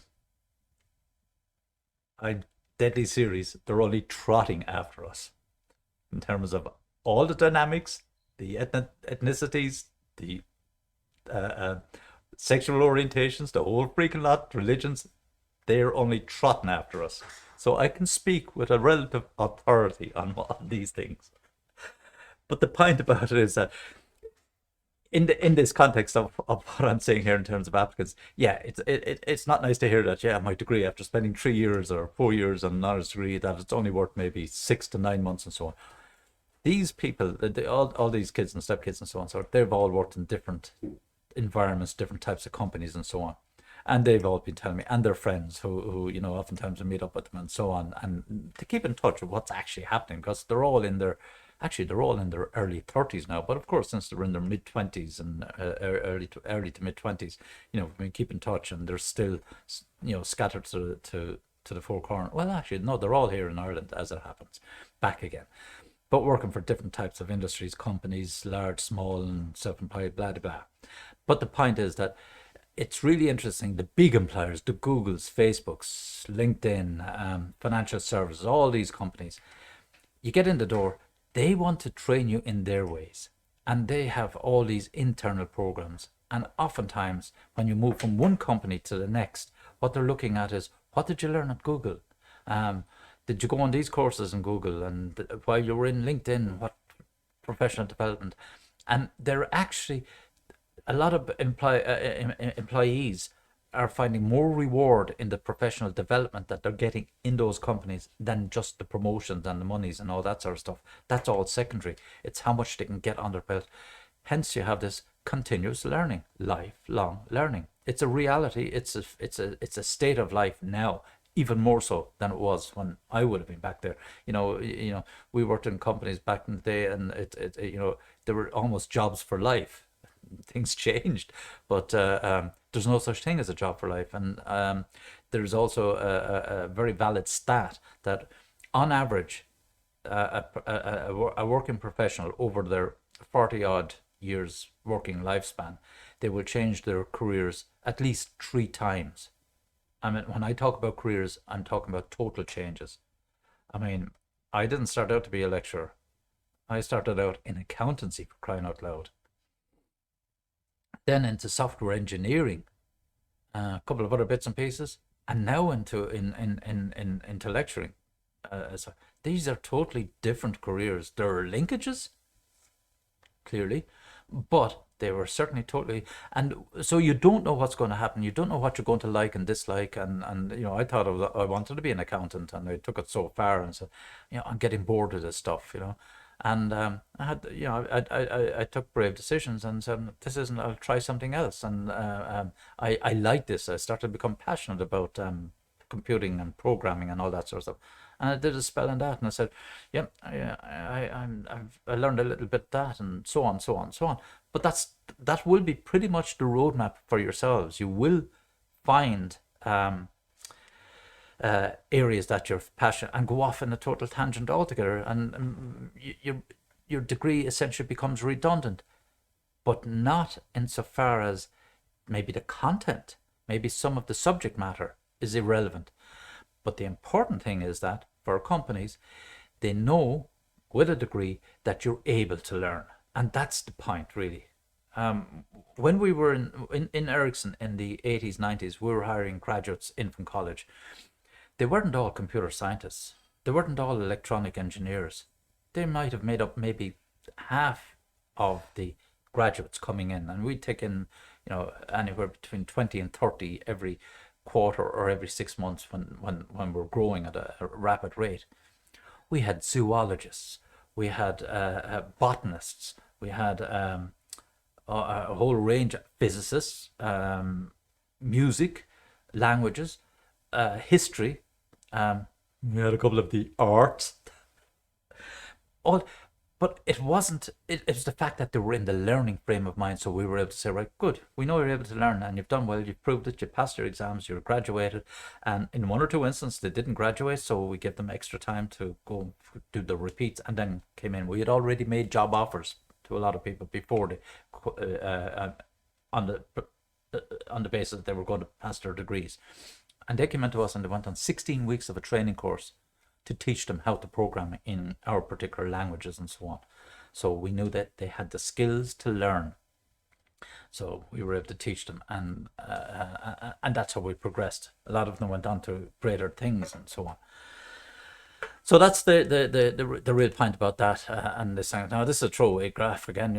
I deadly serious. They're only trotting after us in terms of all the dynamics, the ethnicities, the uh, uh, sexual orientations, the whole freaking lot, religions. They're only trotting after us. So I can speak with a relative authority on these things. But the point about it is that in this context of what I'm saying here in terms of applicants, yeah, it's not nice to hear that, yeah, my degree after spending 3 years or 4 years on an honors degree, that it's only worth maybe 6 to 9 months and so on. These people, all these kids and stepkids and so on, so they've all worked in different environments, different types of companies and so on. And they've all been telling me, and their friends who oftentimes I meet up with them and so on, and to keep in touch with what's actually happening because they're all in their early 30s now. But of course, since they're in their mid 20s and early to mid 20s, we keep in touch, and they're still, scattered to the four corners. Well, actually, no, they're all here in Ireland as it happens, back again, but working for different types of industries, companies, large, small, and self-employed, blah blah blah. But the point is that it's really interesting. The big employers, the Googles, Facebooks, LinkedIn, financial services, all these companies, you get in the door, they want to train you in their ways. And they have all these internal programs. And oftentimes, when you move from one company to the next, what they're looking at is, what did you learn at Google? Um, did you go on these courses in Google? And while you were in LinkedIn, what professional development? And they're actually, a lot of employees are finding more reward in the professional development that they're getting in those companies than just the promotions and the monies and all that sort of stuff. That's all secondary. It's how much they can get on their belt. Hence, you have this continuous learning, lifelong learning. It's a reality. It's a state of life now, even more so than it was when I would have been back there. We worked in companies back in the day, and there were almost jobs for life. Things changed, but there's no such thing as a job for life. And there's also a very valid stat that, on average, a working professional over their 40 odd years working lifespan, they will change their careers at least 3 times. I mean, when I talk about careers, I'm talking about total changes. I mean, I didn't start out to be a lecturer. I started out in accountancy, for crying out loud, then into software engineering, a couple of other bits and pieces, and now into lecturing. So these are totally different careers. There are linkages, clearly, but they were certainly totally. And so you don't know what's going to happen. You don't know what you're going to like and dislike. And I thought I wanted to be an accountant, and I took it so far and said, I'm getting bored of this stuff. And I had, I took brave decisions and said, this isn't, I'll try something else. And I like this. I started to become passionate about computing and programming and all that sort of stuff. And I did a spell in that, and I said, yeah, I learned a little bit of that, and so on, so on, so on. But that will be pretty much the roadmap for yourselves. You will find areas that you're passionate and go off in a total tangent altogether, and your degree essentially becomes redundant, but not insofar as maybe the content, maybe some of the subject matter is irrelevant. But the important thing is that for companies, they know with a degree that you're able to learn. And that's the point, really. When we were in Ericsson in the 80s, 90s, we were hiring graduates in from college. They weren't all computer scientists. They weren't all electronic engineers. They might have made up maybe half of the graduates coming in, and we'd take in, anywhere between 20 and 30 every quarter or every 6 months when we're growing at a rapid rate. We had zoologists, we had botanists, we had a whole range of physicists, music, languages, history. We had a couple of the arts. All, but it wasn't. It was the fact that they were in the learning frame of mind, so we were able to say, right, good. We know you're able to learn, and you've done well. You've proved it. You passed your exams. You're graduated. And in one or two instances, they didn't graduate, so we gave them extra time to go do the repeats, and then came in. We had already made job offers to a lot of people before they, on the basis that they were going to pass their degrees. And they came into us and they went on 16 weeks of a training course to teach them how to program in our particular languages and so on. So we knew that they had the skills to learn. So we were able to teach them, and that's how we progressed. A lot of them went on to greater things and so on. So that's the real point about that, and this thing. Now this is a throwaway graph again.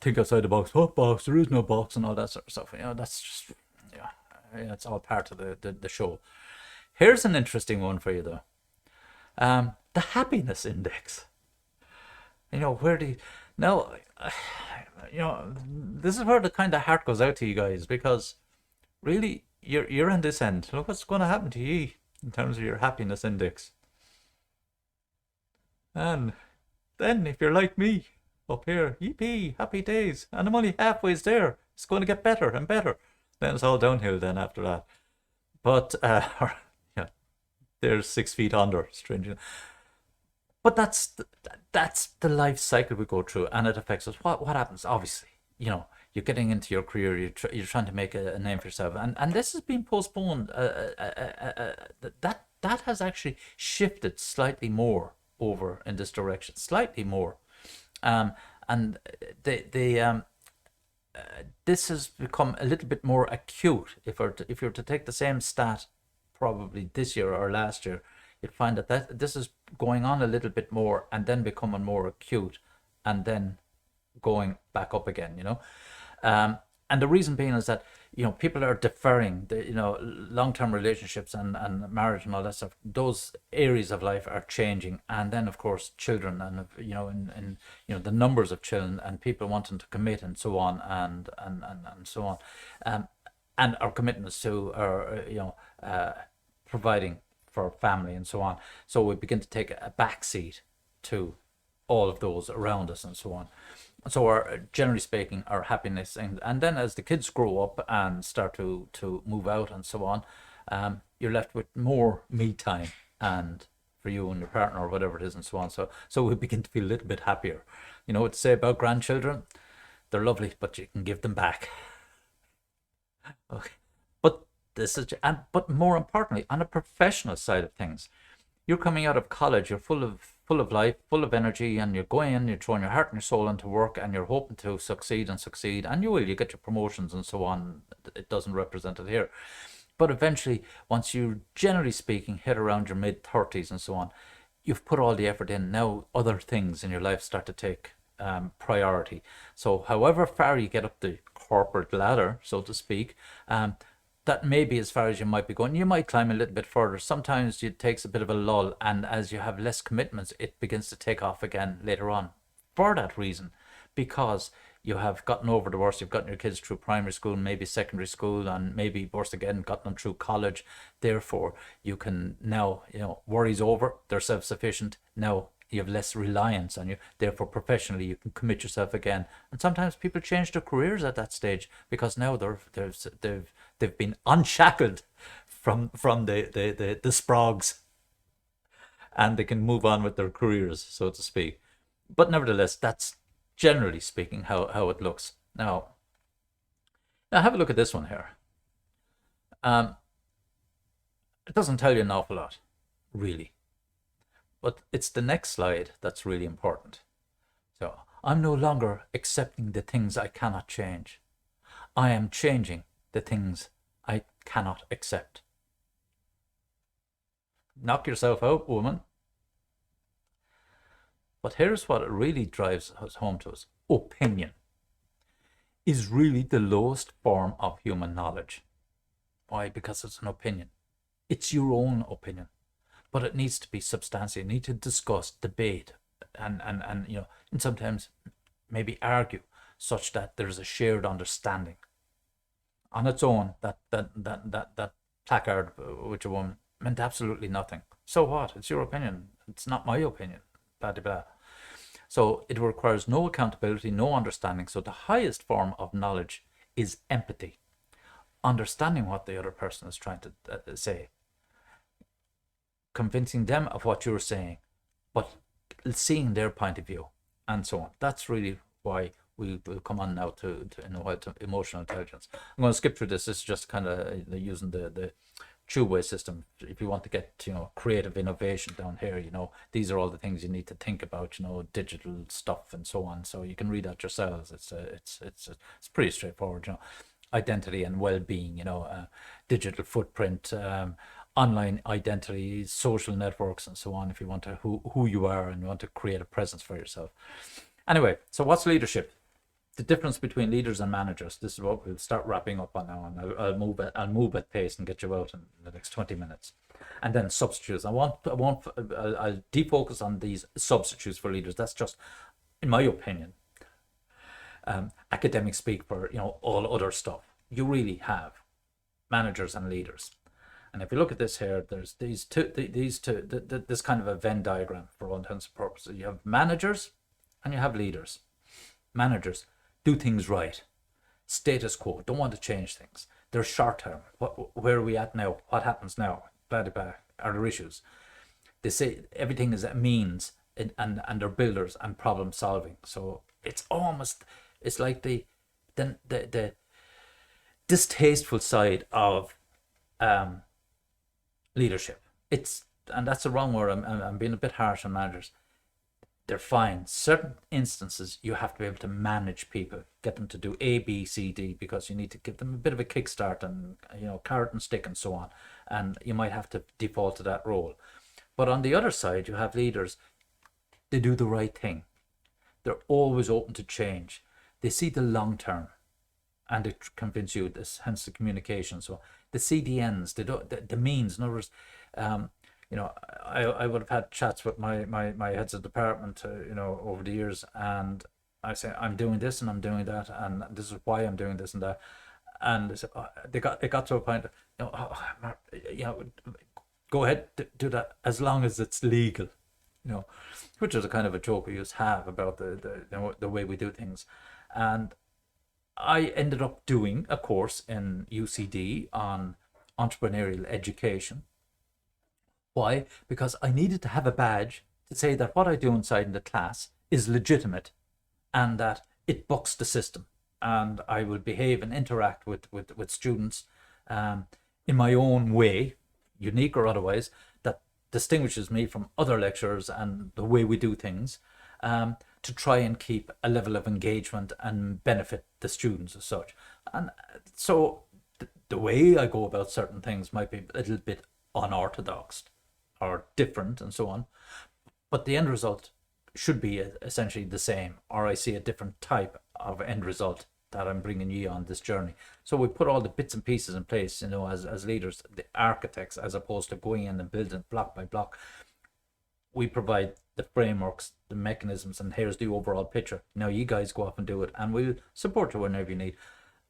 Think outside the box. What box? There is no box, and all that sort of stuff. That's just it's all part of the show. Here's an interesting one for you though. The happiness index. Where do you now? This is where the kind of heart goes out to you guys, because really you're in this end. Look what's going to happen to you in terms of your happiness index. And then if you're like me up here, yippee, happy days, and I'm only halfway there. It's going to get better and better. Then it's all downhill then after that. But there's 6 feet under, strangely. But that's the life cycle we go through, and it affects us. What happens? Obviously, you're getting into your career. You're trying to make a name for yourself, and this has been postponed. That has actually shifted slightly more over in this direction, slightly more, and this has become a little bit more acute. If you're to take the same stat, probably this year or last year, you'd find that this is going on a little bit more, and then becoming more acute, and then going back up again. And the reason being is that people are deferring the long-term relationships and marriage and all that stuff. Those areas of life are changing, and then of course children, and in the numbers of children and people wanting to commit and so on, and so on, and our commitments to providing for family and so on. So we begin to take a backseat to all of those around us and so on. So generally speaking, our happiness, and then as the kids grow up and start to move out and so on, you're left with more me time, and for you and your partner or whatever it is and so on. So we begin to feel a little bit happier. What to say about grandchildren? They're lovely, but you can give them back. Okay, but but more importantly, on a professional side of things, you're coming out of college, you're full of life, full of energy, and you're going in, you're throwing your heart and your soul into work, and you're hoping to succeed, and you get your promotions and so on. It doesn't represent it here. But eventually, once you, generally speaking, hit around your mid-30s and so on, you've put all the effort in. Now other things in your life start to take priority. So however far you get up the corporate ladder, so to speak, that may be as far as you might be going. You might climb a little bit further. Sometimes it takes a bit of a lull, and as you have less commitments, it begins to take off again later on. For that reason, because you have gotten over the worst, you've gotten your kids through primary school, maybe secondary school, and maybe worse again, gotten them through college. Therefore, you can now, worry's over, they're self-sufficient. Now you have less reliance on you. Therefore, professionally, you can commit yourself again. And sometimes people change their careers at that stage because now they've been unshackled from the sprogs, and they can move on with their careers, so to speak. But nevertheless, that's generally speaking how it looks. Now have a look at this one here. It doesn't tell you an awful lot, really. But it's the next slide that's really important. So, I'm no longer accepting the things I cannot change. I am changing the things I cannot accept. Knock yourself out, woman. But here's what it really drives us home to us. Opinion is really the lowest form of human knowledge. Why? Because it's an opinion. It's your own opinion. But it needs to be substantiated. You need to discuss, debate, and sometimes maybe argue, such that there's a shared understanding. On its own, that placard with a woman meant absolutely nothing. So what? It's your opinion. It's not my opinion. Blah blah blah. So it requires no accountability, no understanding. So the highest form of knowledge is empathy, understanding what the other person is trying to say, convincing them of what you're saying, but seeing their point of view, and so on. That's really why we will come on now to emotional intelligence. I'm going to skip through this. This is just kind of using the two-way system. If you want to get creative innovation down here, these are all the things you need to think about, digital stuff and so on. So you can read that yourselves. It's pretty straightforward. Identity and well-being, digital footprint, online identity, social networks, and so on, if you want to who you are and you want to create a presence for yourself. Anyway, so what's leadership? The difference between leaders and managers. This is what we'll start wrapping up on now, and I'll move at pace and get you out in the next 20 minutes. And then substitutes. I'll defocus on these substitutes for leaders. That's just, in my opinion, academic speak for all other stuff. You really have managers and leaders. And if you look at this here, there's these two, this kind of a Venn diagram for all intents and purposes. You have managers and you have leaders. Managers do things right, status quo, don't want to change things. They're short term. Where are we at now? What happens now? Blah blah blah. Are there issues? They say everything is a means, and they're builders and problem solving. So it's like the distasteful side of leadership. And that's the wrong word. I'm being a bit harsh on managers. They're fine. Certain instances, you have to be able to manage people, get them to do A, B, C, D, because you need to give them a bit of a kickstart and carrot and stick and so on. And you might have to default to that role. But on the other side, you have leaders. They do the right thing. They're always open to change. They see the long term, and they convince you this. Hence the communication. So the CDNs, the means. In other words, I would have had chats with my heads of department, over the years, and I say I'm doing this and I'm doing that, and this is why I'm doing this and that, and they said, it got to a point, go ahead, do that as long as it's legal, which is a kind of a joke we used to have about the way we do things, and I ended up doing a course in UCD on entrepreneurial education. Why? Because I needed to have a badge to say that what I do inside in the class is legitimate and that it bucks the system, and I will behave and interact with students in my own way, unique or otherwise, that distinguishes me from other lecturers and the way we do things, to try and keep a level of engagement and benefit the students as such. And so the way I go about certain things might be a little bit unorthodox or different and so on, but the end result should be essentially the same, or I see a different type of end result that I'm bringing you on this journey. So we put all the bits and pieces in place, as leaders, the architects, as opposed to going in and building block by block. We provide the frameworks, the mechanisms, and here's the overall picture. Now you guys go off and do it, and we'll support you whenever you need.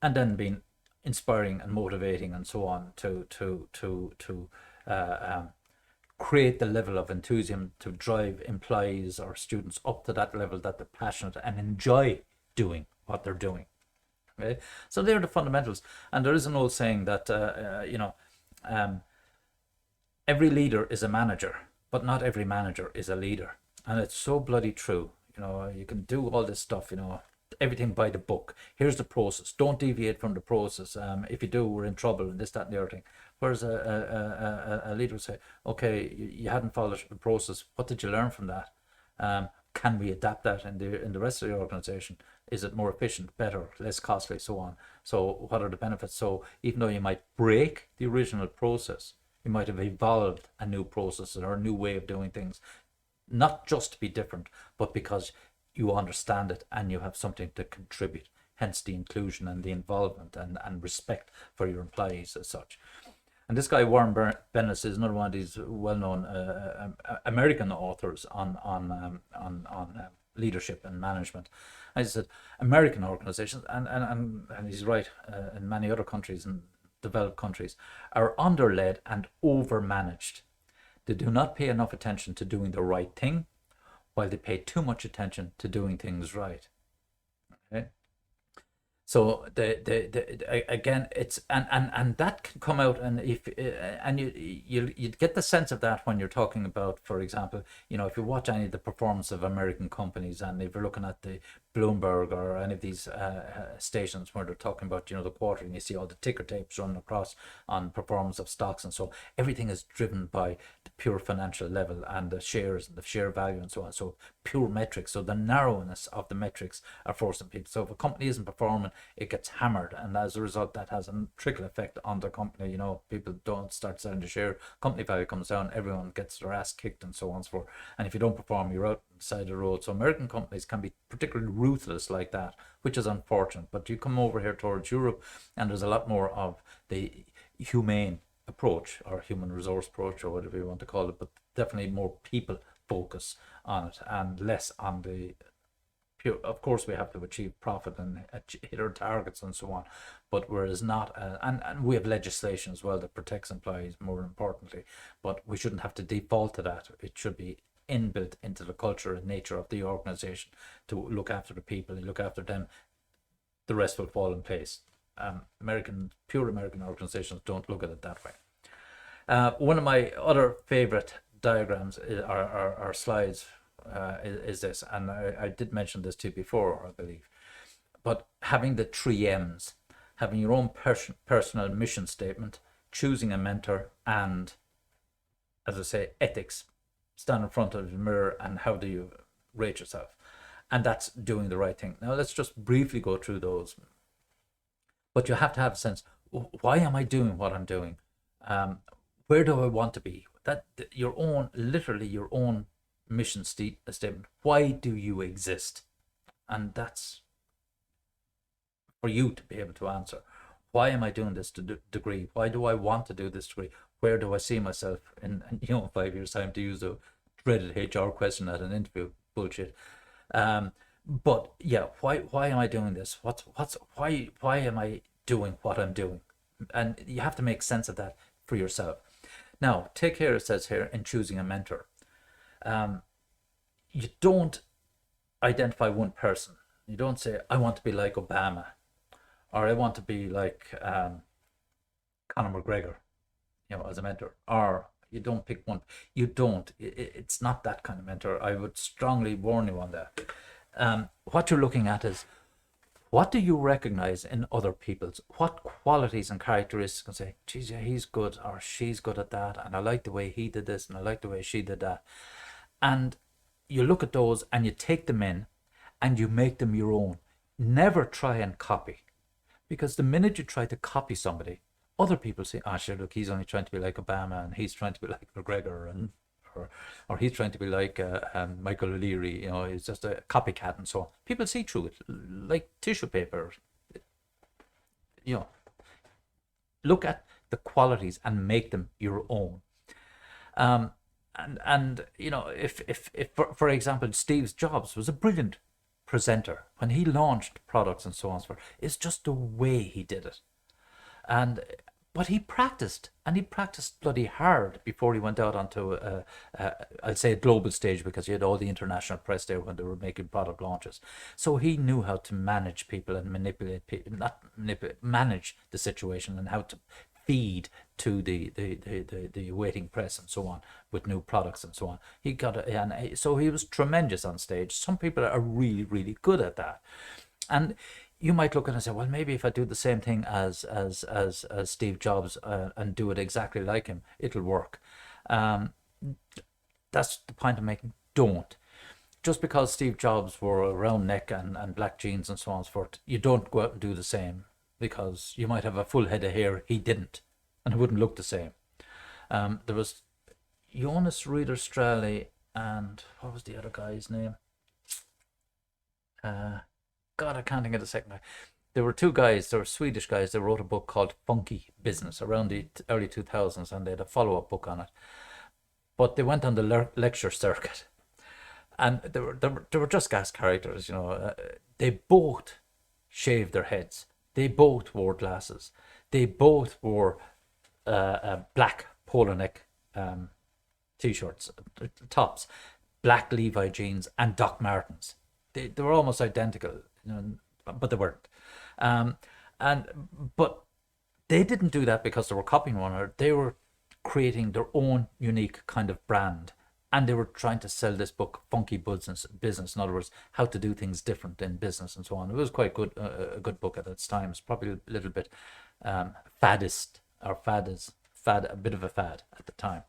And then being inspiring and motivating and so on to create the level of enthusiasm to drive employees or students up to that level that they're passionate and enjoy doing what they're doing. Okay? So they're the fundamentals. And there is an old saying that every leader is a manager, but not every manager is a leader. And it's so bloody true. You can do all this stuff, everything by the book. Here's the process. Don't deviate from the process. If you do, we're in trouble, and this, that, and the other thing. Whereas a leader would say, okay, you hadn't followed the process. What did you learn from that? Can we adapt that in the rest of the organization? Is it more efficient, better, less costly, so on? So what are the benefits? So even though you might break the original process, you might have evolved a new process or a new way of doing things, not just to be different, but because you understand it and you have something to contribute. Hence the inclusion and the involvement and respect for your employees as such. And this guy Warren Bennis is another one of these well-known American authors on leadership and management. And he said American organizations, and he's right, in many other countries and developed countries, are underled and overmanaged. They do not pay enough attention to doing the right thing, while they pay too much attention to doing things right. Okay. So again, it's and that can come out, and if and you get the sense of that when you're talking about, for example, if you watch any of the performance of American companies, and if you're looking at the Bloomberg or any of these stations where they're talking about the quarter, and you see all the ticker tapes running across on performance of stocks, and so everything is driven by the pure financial level and the shares and the share value and so on. So pure metrics. So the narrowness of the metrics are forcing people. So if a company isn't performing, it gets hammered, and as a result that has a trickle effect on the company. People don't start selling the share, company value comes down, everyone gets their ass kicked and so on and so forth. And if you don't perform, you're out on the side of the road. So American companies can be particularly ruthless like that, which is unfortunate. But you come over here towards Europe and there's a lot more of the humane approach or human resource approach or whatever you want to call it, but definitely more people focus on it and less on the pure. Of course we have to achieve profit and hit our targets and so on, but whereas not and we have legislation as well that protects employees more importantly, but we shouldn't have to default to that. It should be inbuilt into the culture and nature of the organization to look after the people and look after them. The rest will fall in place. Pure American organizations don't look at it that way. One of my other favorite diagrams are slides is this, and I did mention this to you before, I believe, but having the 3 M's, having your own personal mission statement, choosing a mentor, and, as I say, ethics. Stand in front of the mirror and how do you rate yourself, and that's doing the right thing. Now let's just briefly go through those, but you have to have a sense, why am I doing what I'm doing? Where do I want to be? That literally your own mission statement. Why do you exist? And that's for you to be able to answer. Why am I doing this degree? Why do I want to do this degree? Where do I see myself in 5 years' time, to use a dreaded HR question at an interview? Bullshit. But yeah, why am I doing this? Why am I doing what I'm doing? And you have to make sense of that for yourself. Now, take care, it says here, in choosing a mentor. You don't identify one person. You don't say, I want to be like Obama, or I want to be like Conor McGregor, as a mentor. Or you don't pick one. You don't. It's not that kind of mentor. I would strongly warn you on that. What you're looking at is, what do you recognize in other people's? What qualities and characteristics can say, geez, yeah, he's good or she's good at that, and I like the way he did this and I like the way she did that. And you look at those and you take them in and you make them your own. Never try and copy, because the minute you try to copy somebody, other people say, sure, look, he's only trying to be like Obama, and he's trying to be like McGregor, and or he's trying to be like Michael O'Leary, he's just a copycat and so on. People see through it like tissue paper. you know, look at the qualities and make them your own. Um, and you know, if for example, Steve Jobs was a brilliant presenter when he launched products and so on and so forth. It's just the way he did it. And but he practiced, and he practiced bloody hard before he went out onto I'd say a global stage, because he had all the international press there when they were making product launches. So he knew how to manage people and manipulate people, not manipulate, manage the situation, and how to feed to the waiting press and so on with new products and so on. He got it, and so he was tremendous on stage. Some people are really, really good at that. And you might look at it and say, well, maybe if I do the same thing as Steve Jobs, and do it exactly like him, it'll work. Um, that's the point I'm making. Don't. Just because Steve Jobs wore a round neck and black jeans and so on and so forth, you don't go out and do the same, because you might have a full head of hair. He didn't, and it wouldn't look the same. There was Jonas Reader Straley, and what was the other guy's name? God, I can't think of the second guy. There were two guys, they were Swedish guys, they wrote a book called Funky Business around the early 2000s, and they had a follow-up book on it. But they went on the lecture circuit, and they were just gas characters, you know. They both shaved their heads. They both wore glasses. They both wore black polo neck t-shirts, tops, black Levi jeans, and Doc Martens. They were almost identical, you know, but they weren't. Um, and but they didn't do that because they were copying one another. They were creating their own unique kind of brand, and they were trying to sell this book, Funky Business. In other words, how to do things different in business and so on. It was quite good, a good book at its time. It's probably a little bit faddist, or a bit of a fad at the time.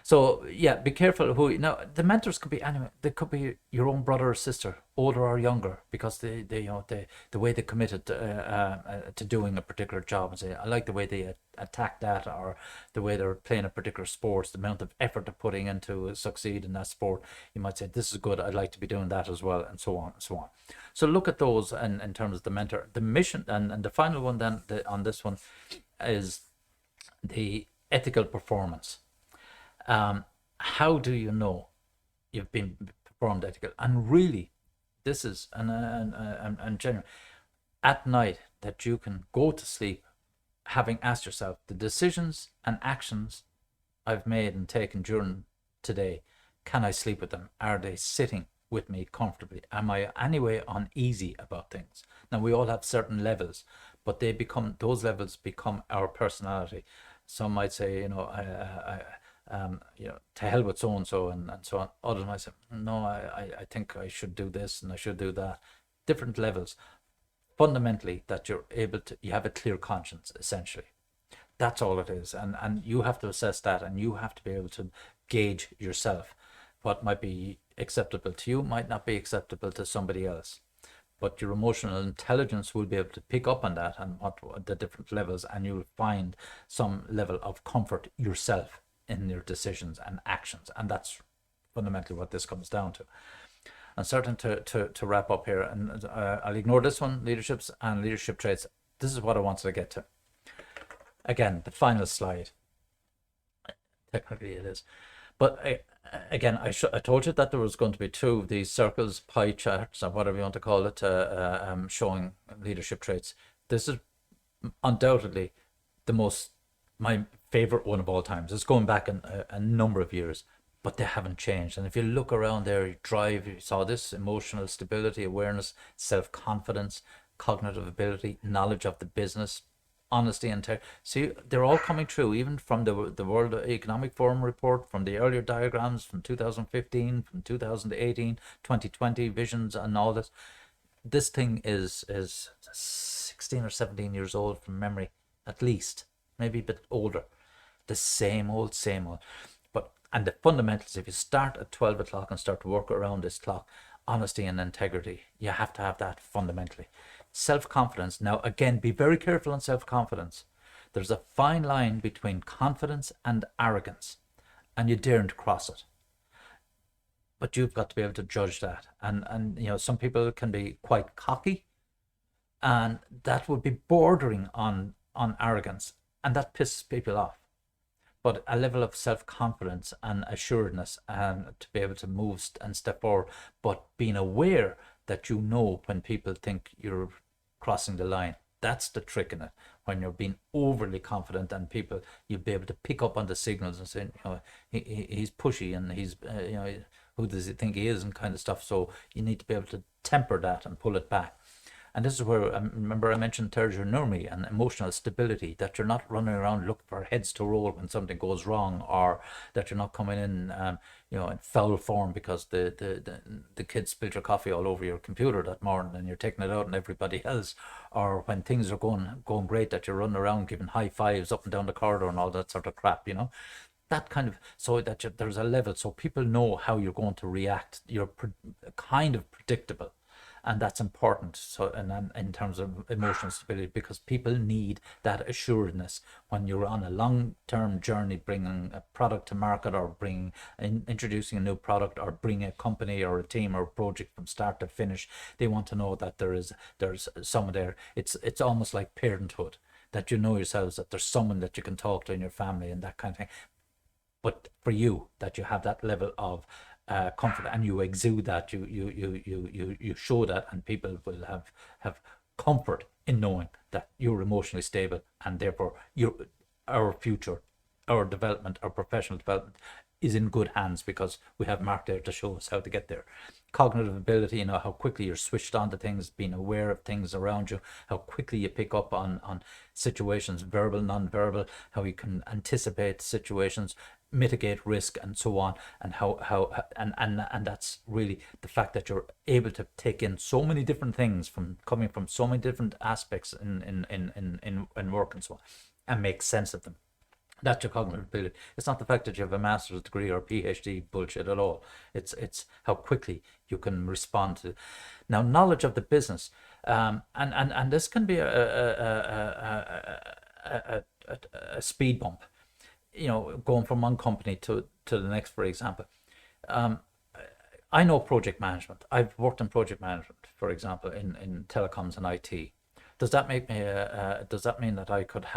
So yeah, be careful who. Now the mentors could be anyone. They could be your own brother or sister, older or younger, because they you know, the way they committed to doing a particular job, and say, I like the way they attack that, or the way they're playing a particular sport, the amount of effort they're putting into succeed in that sport. You might say, this is good, I'd like to be doing that as well, and so on and so on. So look at those in terms of the mentor, the mission, and the final one then, on this one, is the ethical performance. How do you know you've been performed ethical? And really, this is and genuine, at night, that you can go to sleep having asked yourself, the decisions and actions I've made and taken during today, can I sleep with them? Are they sitting with me comfortably? Am I anyway uneasy about things? Now, we all have certain levels, but those levels become our personality. Some might say, you know, you know, to hell with so and so and so on. Others might say, no, I think I should do this and I should do that. Different levels. Fundamentally, that you have a clear conscience, essentially. That's all it is. And you have to assess that, and you have to be able to gauge yourself. What might be acceptable to you might not be acceptable to somebody else. But your emotional intelligence will be able to pick up on that, and what the different levels, and you'll find some level of comfort yourself in your decisions and actions. And that's fundamentally what this comes down to. And certain to wrap up here, and I'll ignore this one, leaderships and leadership traits. This is what I wanted to get to. Again, the final slide. Technically it is. But again, I told you that there was going to be two of these circles, pie charts, or whatever you want to call it, showing leadership traits. This is undoubtedly my favorite one of all times. It's going back a number of years, but they haven't changed. And if you look around there, you saw this: emotional stability, awareness, self-confidence, cognitive ability, knowledge of the business, honesty, and see, they're all coming true, even from the World Economic Forum report, from the earlier diagrams from 2015, from 2018, 2020 visions, and all this. This thing is 16 or 17 years old from memory, at least, maybe a bit older. The same old. And the fundamentals, if you start at 12 o'clock and start to work around this clock, honesty and integrity, you have to have that fundamentally. Self-confidence. Now, again, be very careful on self-confidence. There's a fine line between confidence and arrogance, and you daren't cross it. But you've got to be able to judge that. And you know, some people can be quite cocky, and that would be bordering on arrogance, and that pisses people off. But a level of self-confidence and assuredness, and to be able to move and step forward, but being aware that you know when people think you're crossing the line. That's the trick in it. When you're being overly confident, and people, you'll be able to pick up on the signals and say, he's pushy, and he's, who does he think he is, and kind of stuff. So you need to be able to temper that and pull it back. And this is where, remember I mentioned Tergenormi and emotional stability, that you're not running around looking for heads to roll when something goes wrong, or that you're not coming in, in foul form because the kids spilled your coffee all over your computer that morning and you're taking it out on everybody else, or when things are going great, that you're running around giving high fives up and down the corridor and all that sort of crap, that kind of, so that there's a level, so people know how you're going to react. You're kind of predictable, and that's important. So, and in terms of emotional stability, because people need that assuredness when you're on a long-term journey, bringing a product to market, or introducing a new product, or bringing a company or a team or a project from start to finish. They want to know that there's someone there. It's almost like parenthood, that you know yourselves, that there's someone that you can talk to in your family and that kind of thing. But for you, that you have that level of comfort, and you exude that, you show that, and people will have comfort in knowing that you're emotionally stable, and therefore our future, our development, our professional development is in good hands, because we have Mark there to show us how to get there. Cognitive ability, how quickly you're switched on to things, being aware of things around you, how quickly you pick up on situations, verbal, non-verbal, how you can anticipate situations, mitigate risk, and so on, and and that's really the fact that you're able to take in so many different things from coming from so many different aspects in work and so on, and make sense of them. That's your cognitive ability. It's not the fact that you have a master's degree or PhD bullshit at all. It's how quickly you can respond to. Now, knowledge of the business, and this can be a speed bump. Going from one company to the next, for example. I know project management. I've worked in project management, for example, in telecoms and IT. Does that make me? Does that mean that I could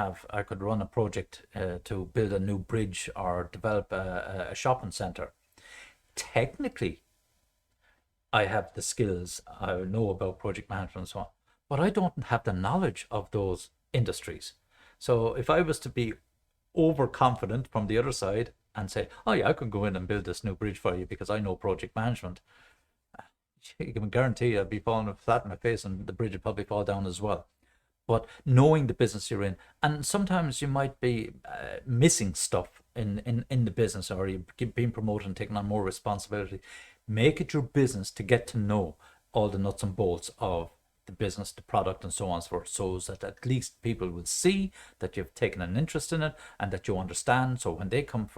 run a project to build a new bridge or develop a shopping center? Technically, I have the skills. I know about project management and so on, but I don't have the knowledge of those industries. So if I was to be overconfident from the other side and say, oh yeah, I can go in and build this new bridge for you because I know project management, you can guarantee I'd be falling flat in my face, and the bridge would probably fall down as well. But knowing the business you're in, and sometimes you might be missing stuff in the business, or you're being promoted and taking on more responsibility. Make it your business to get to know all the nuts and bolts of the business, the product, and so on and so forth, so that at least people will see that you've taken an interest in it and that you understand. So when they come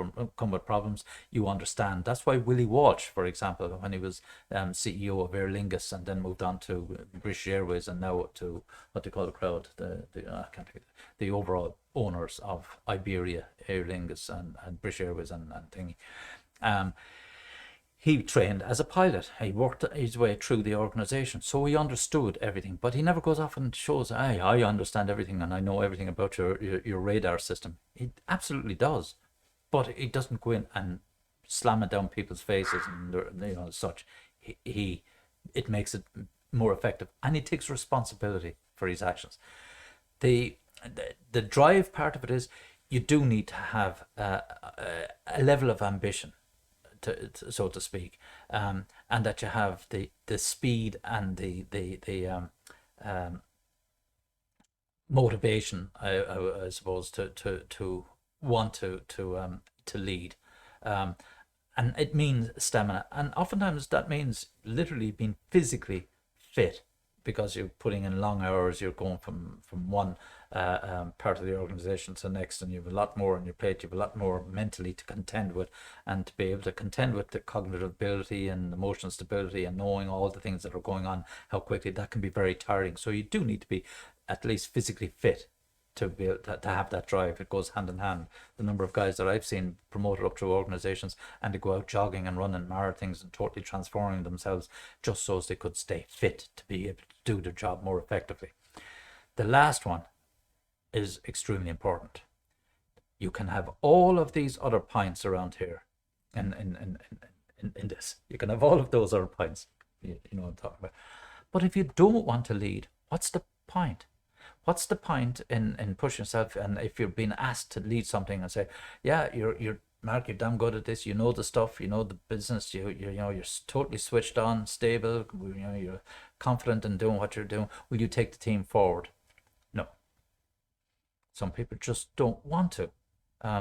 with problems, you understand. That's why Willie Walsh, for example, when he was CEO of Aer Lingus and then moved on to British Airways, and now to what they call the crowd, I can't think, the overall owners of Iberia, Aer Lingus, and British Airways and thingy. He trained as a pilot. He worked his way through the organization, so he understood everything. But he never goes off and shows, hey, I understand everything and I know everything about your radar system. He absolutely does, but he doesn't go in and slam it down people's faces and such. It makes it more effective, and he takes responsibility for his actions. The drive part of it is, you do need to have a level of ambition, so to speak, and that you have the speed and the motivation, I suppose, to want to lead, and it means stamina, and oftentimes that means literally being physically fit, because you're putting in long hours, you're going from one part of the organization to the next, and you have a lot more on your plate, you have a lot more mentally to contend with, and to be able to contend with the cognitive ability and emotional stability and knowing all the things that are going on, how quickly that can be very tiring. So you do need to be at least physically fit to be able to have that drive. It goes hand in hand. The number of guys that I've seen promoted up through organizations and they go out jogging and running marathons and totally transforming themselves just so as they could stay fit to be able to do their job more effectively. The last one is extremely important. You can have all of these other points around here in this. You can have all of those other points. You know what I'm talking about. But if you don't want to lead, what's the point? What's the point in pushing yourself? And if you're being asked to lead something and say, yeah, you're Mark, you're damn good at this, you know the stuff, you know the business, you know you're totally switched on, stable, you know you're confident in doing what you're doing, will you take the team forward? No. Some people just don't want to.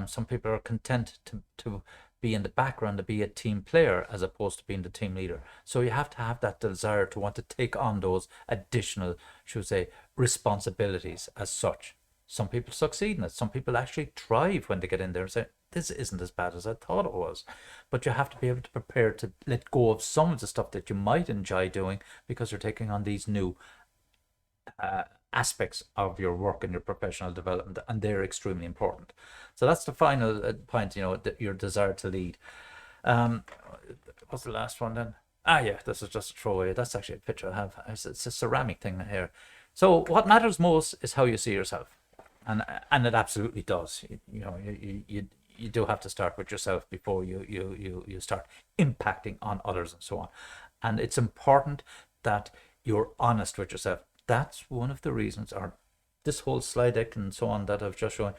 Some people are content to be in the background, to be a team player as opposed to being the team leader. So you have to have that desire to want to take on those additional, should we say, responsibilities as such. Some people succeed in it. Some people actually thrive when they get in there and say, this isn't as bad as I thought it was. But you have to be able to prepare to let go of some of the stuff that you might enjoy doing because you're taking on these new aspects of your work and your professional development, and they're extremely important. So that's the final point, you know, your desire to lead. What's the last one then? Yeah, this is just a throwaway. That's actually a picture I have. It's a ceramic thing here. So what matters most is how you see yourself, and it absolutely does. You know, you do have to start with yourself before you start impacting on others and so on. And it's important that you're honest with yourself. That's one of the reasons, or this whole slide deck and so on that I've just shown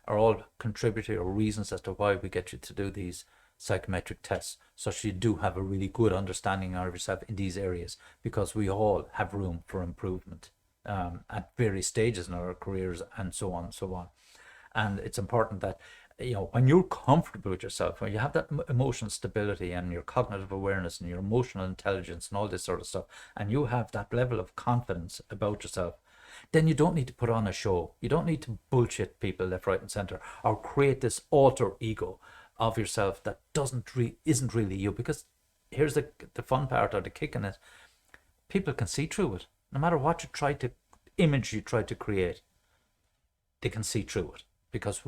are all contributory or reasons as to why we get you to do these psychometric tests, such you do have a really good understanding of yourself in these areas, because we all have room for improvement at various stages in our careers and so on and so on. And it's important that, you know, when you're comfortable with yourself, when you have that emotional stability and your cognitive awareness and your emotional intelligence and all this sort of stuff, and you have that level of confidence about yourself, then you don't need to put on a show. You don't need to bullshit people left, right, and center, or create this alter ego of yourself that isn't really you. Because here's the fun part, or the kick in it: people can see through it. No matter what you try to create, they can see through it. Because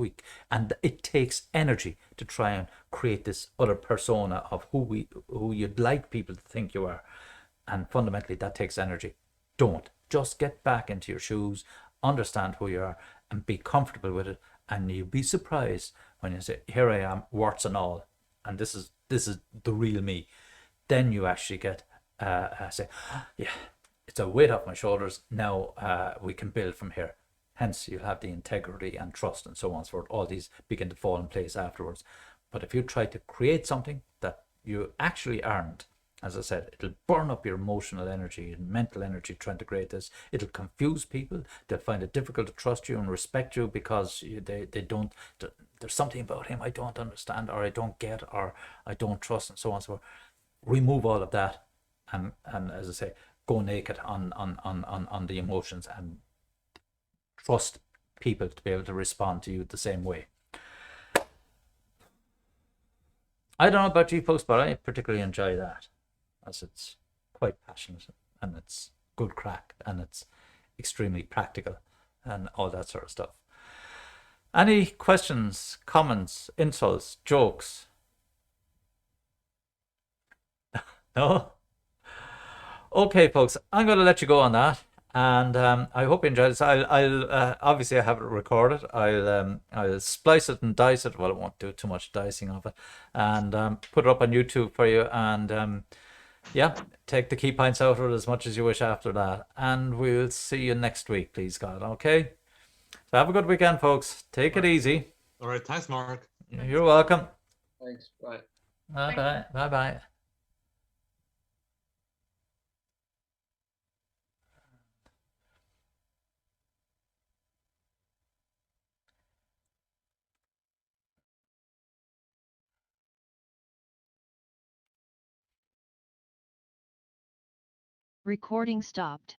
and it takes energy to try and create this other persona of who you'd like people to think you are, and fundamentally that takes energy. Don't. Just get back into your shoes, understand who you are, and be comfortable with it, and you'll be surprised when you say, here I am, warts and all, and this is the real me. Then you actually get say, yeah, it's a weight off my shoulders, now we can build from here. Hence, you'll have the integrity and trust and so on and so forth. All these begin to fall in place afterwards. But if you try to create something that you actually aren't, as I said, it'll burn up your emotional energy and mental energy trying to create this. It'll confuse people. They'll find it difficult to trust you and respect you because they don't, there's something about him I don't understand, or I don't get, or I don't trust, and so on and so forth. Remove all of that, and as I say, go naked on the emotions, and trust people to be able to respond to you the same way. I don't know about you folks, but I particularly enjoy that, as it's quite passionate and it's good crack and it's extremely practical and all that sort of stuff. Any questions, comments, insults, jokes? No? Okay, folks, I'm going to let you go on that. And I hope you enjoyed this. I'll obviously I have it recorded. I'll splice it and dice it. Well, I won't do too much dicing of it, and put it up on YouTube for you. And yeah, take the key points out of it as much as you wish after that. And we'll see you next week, please God. Okay. So have a good weekend, folks. Take it easy. All right. Thanks, Mark. You're welcome. Thanks. Bye. Bye bye. Bye bye. Recording stopped.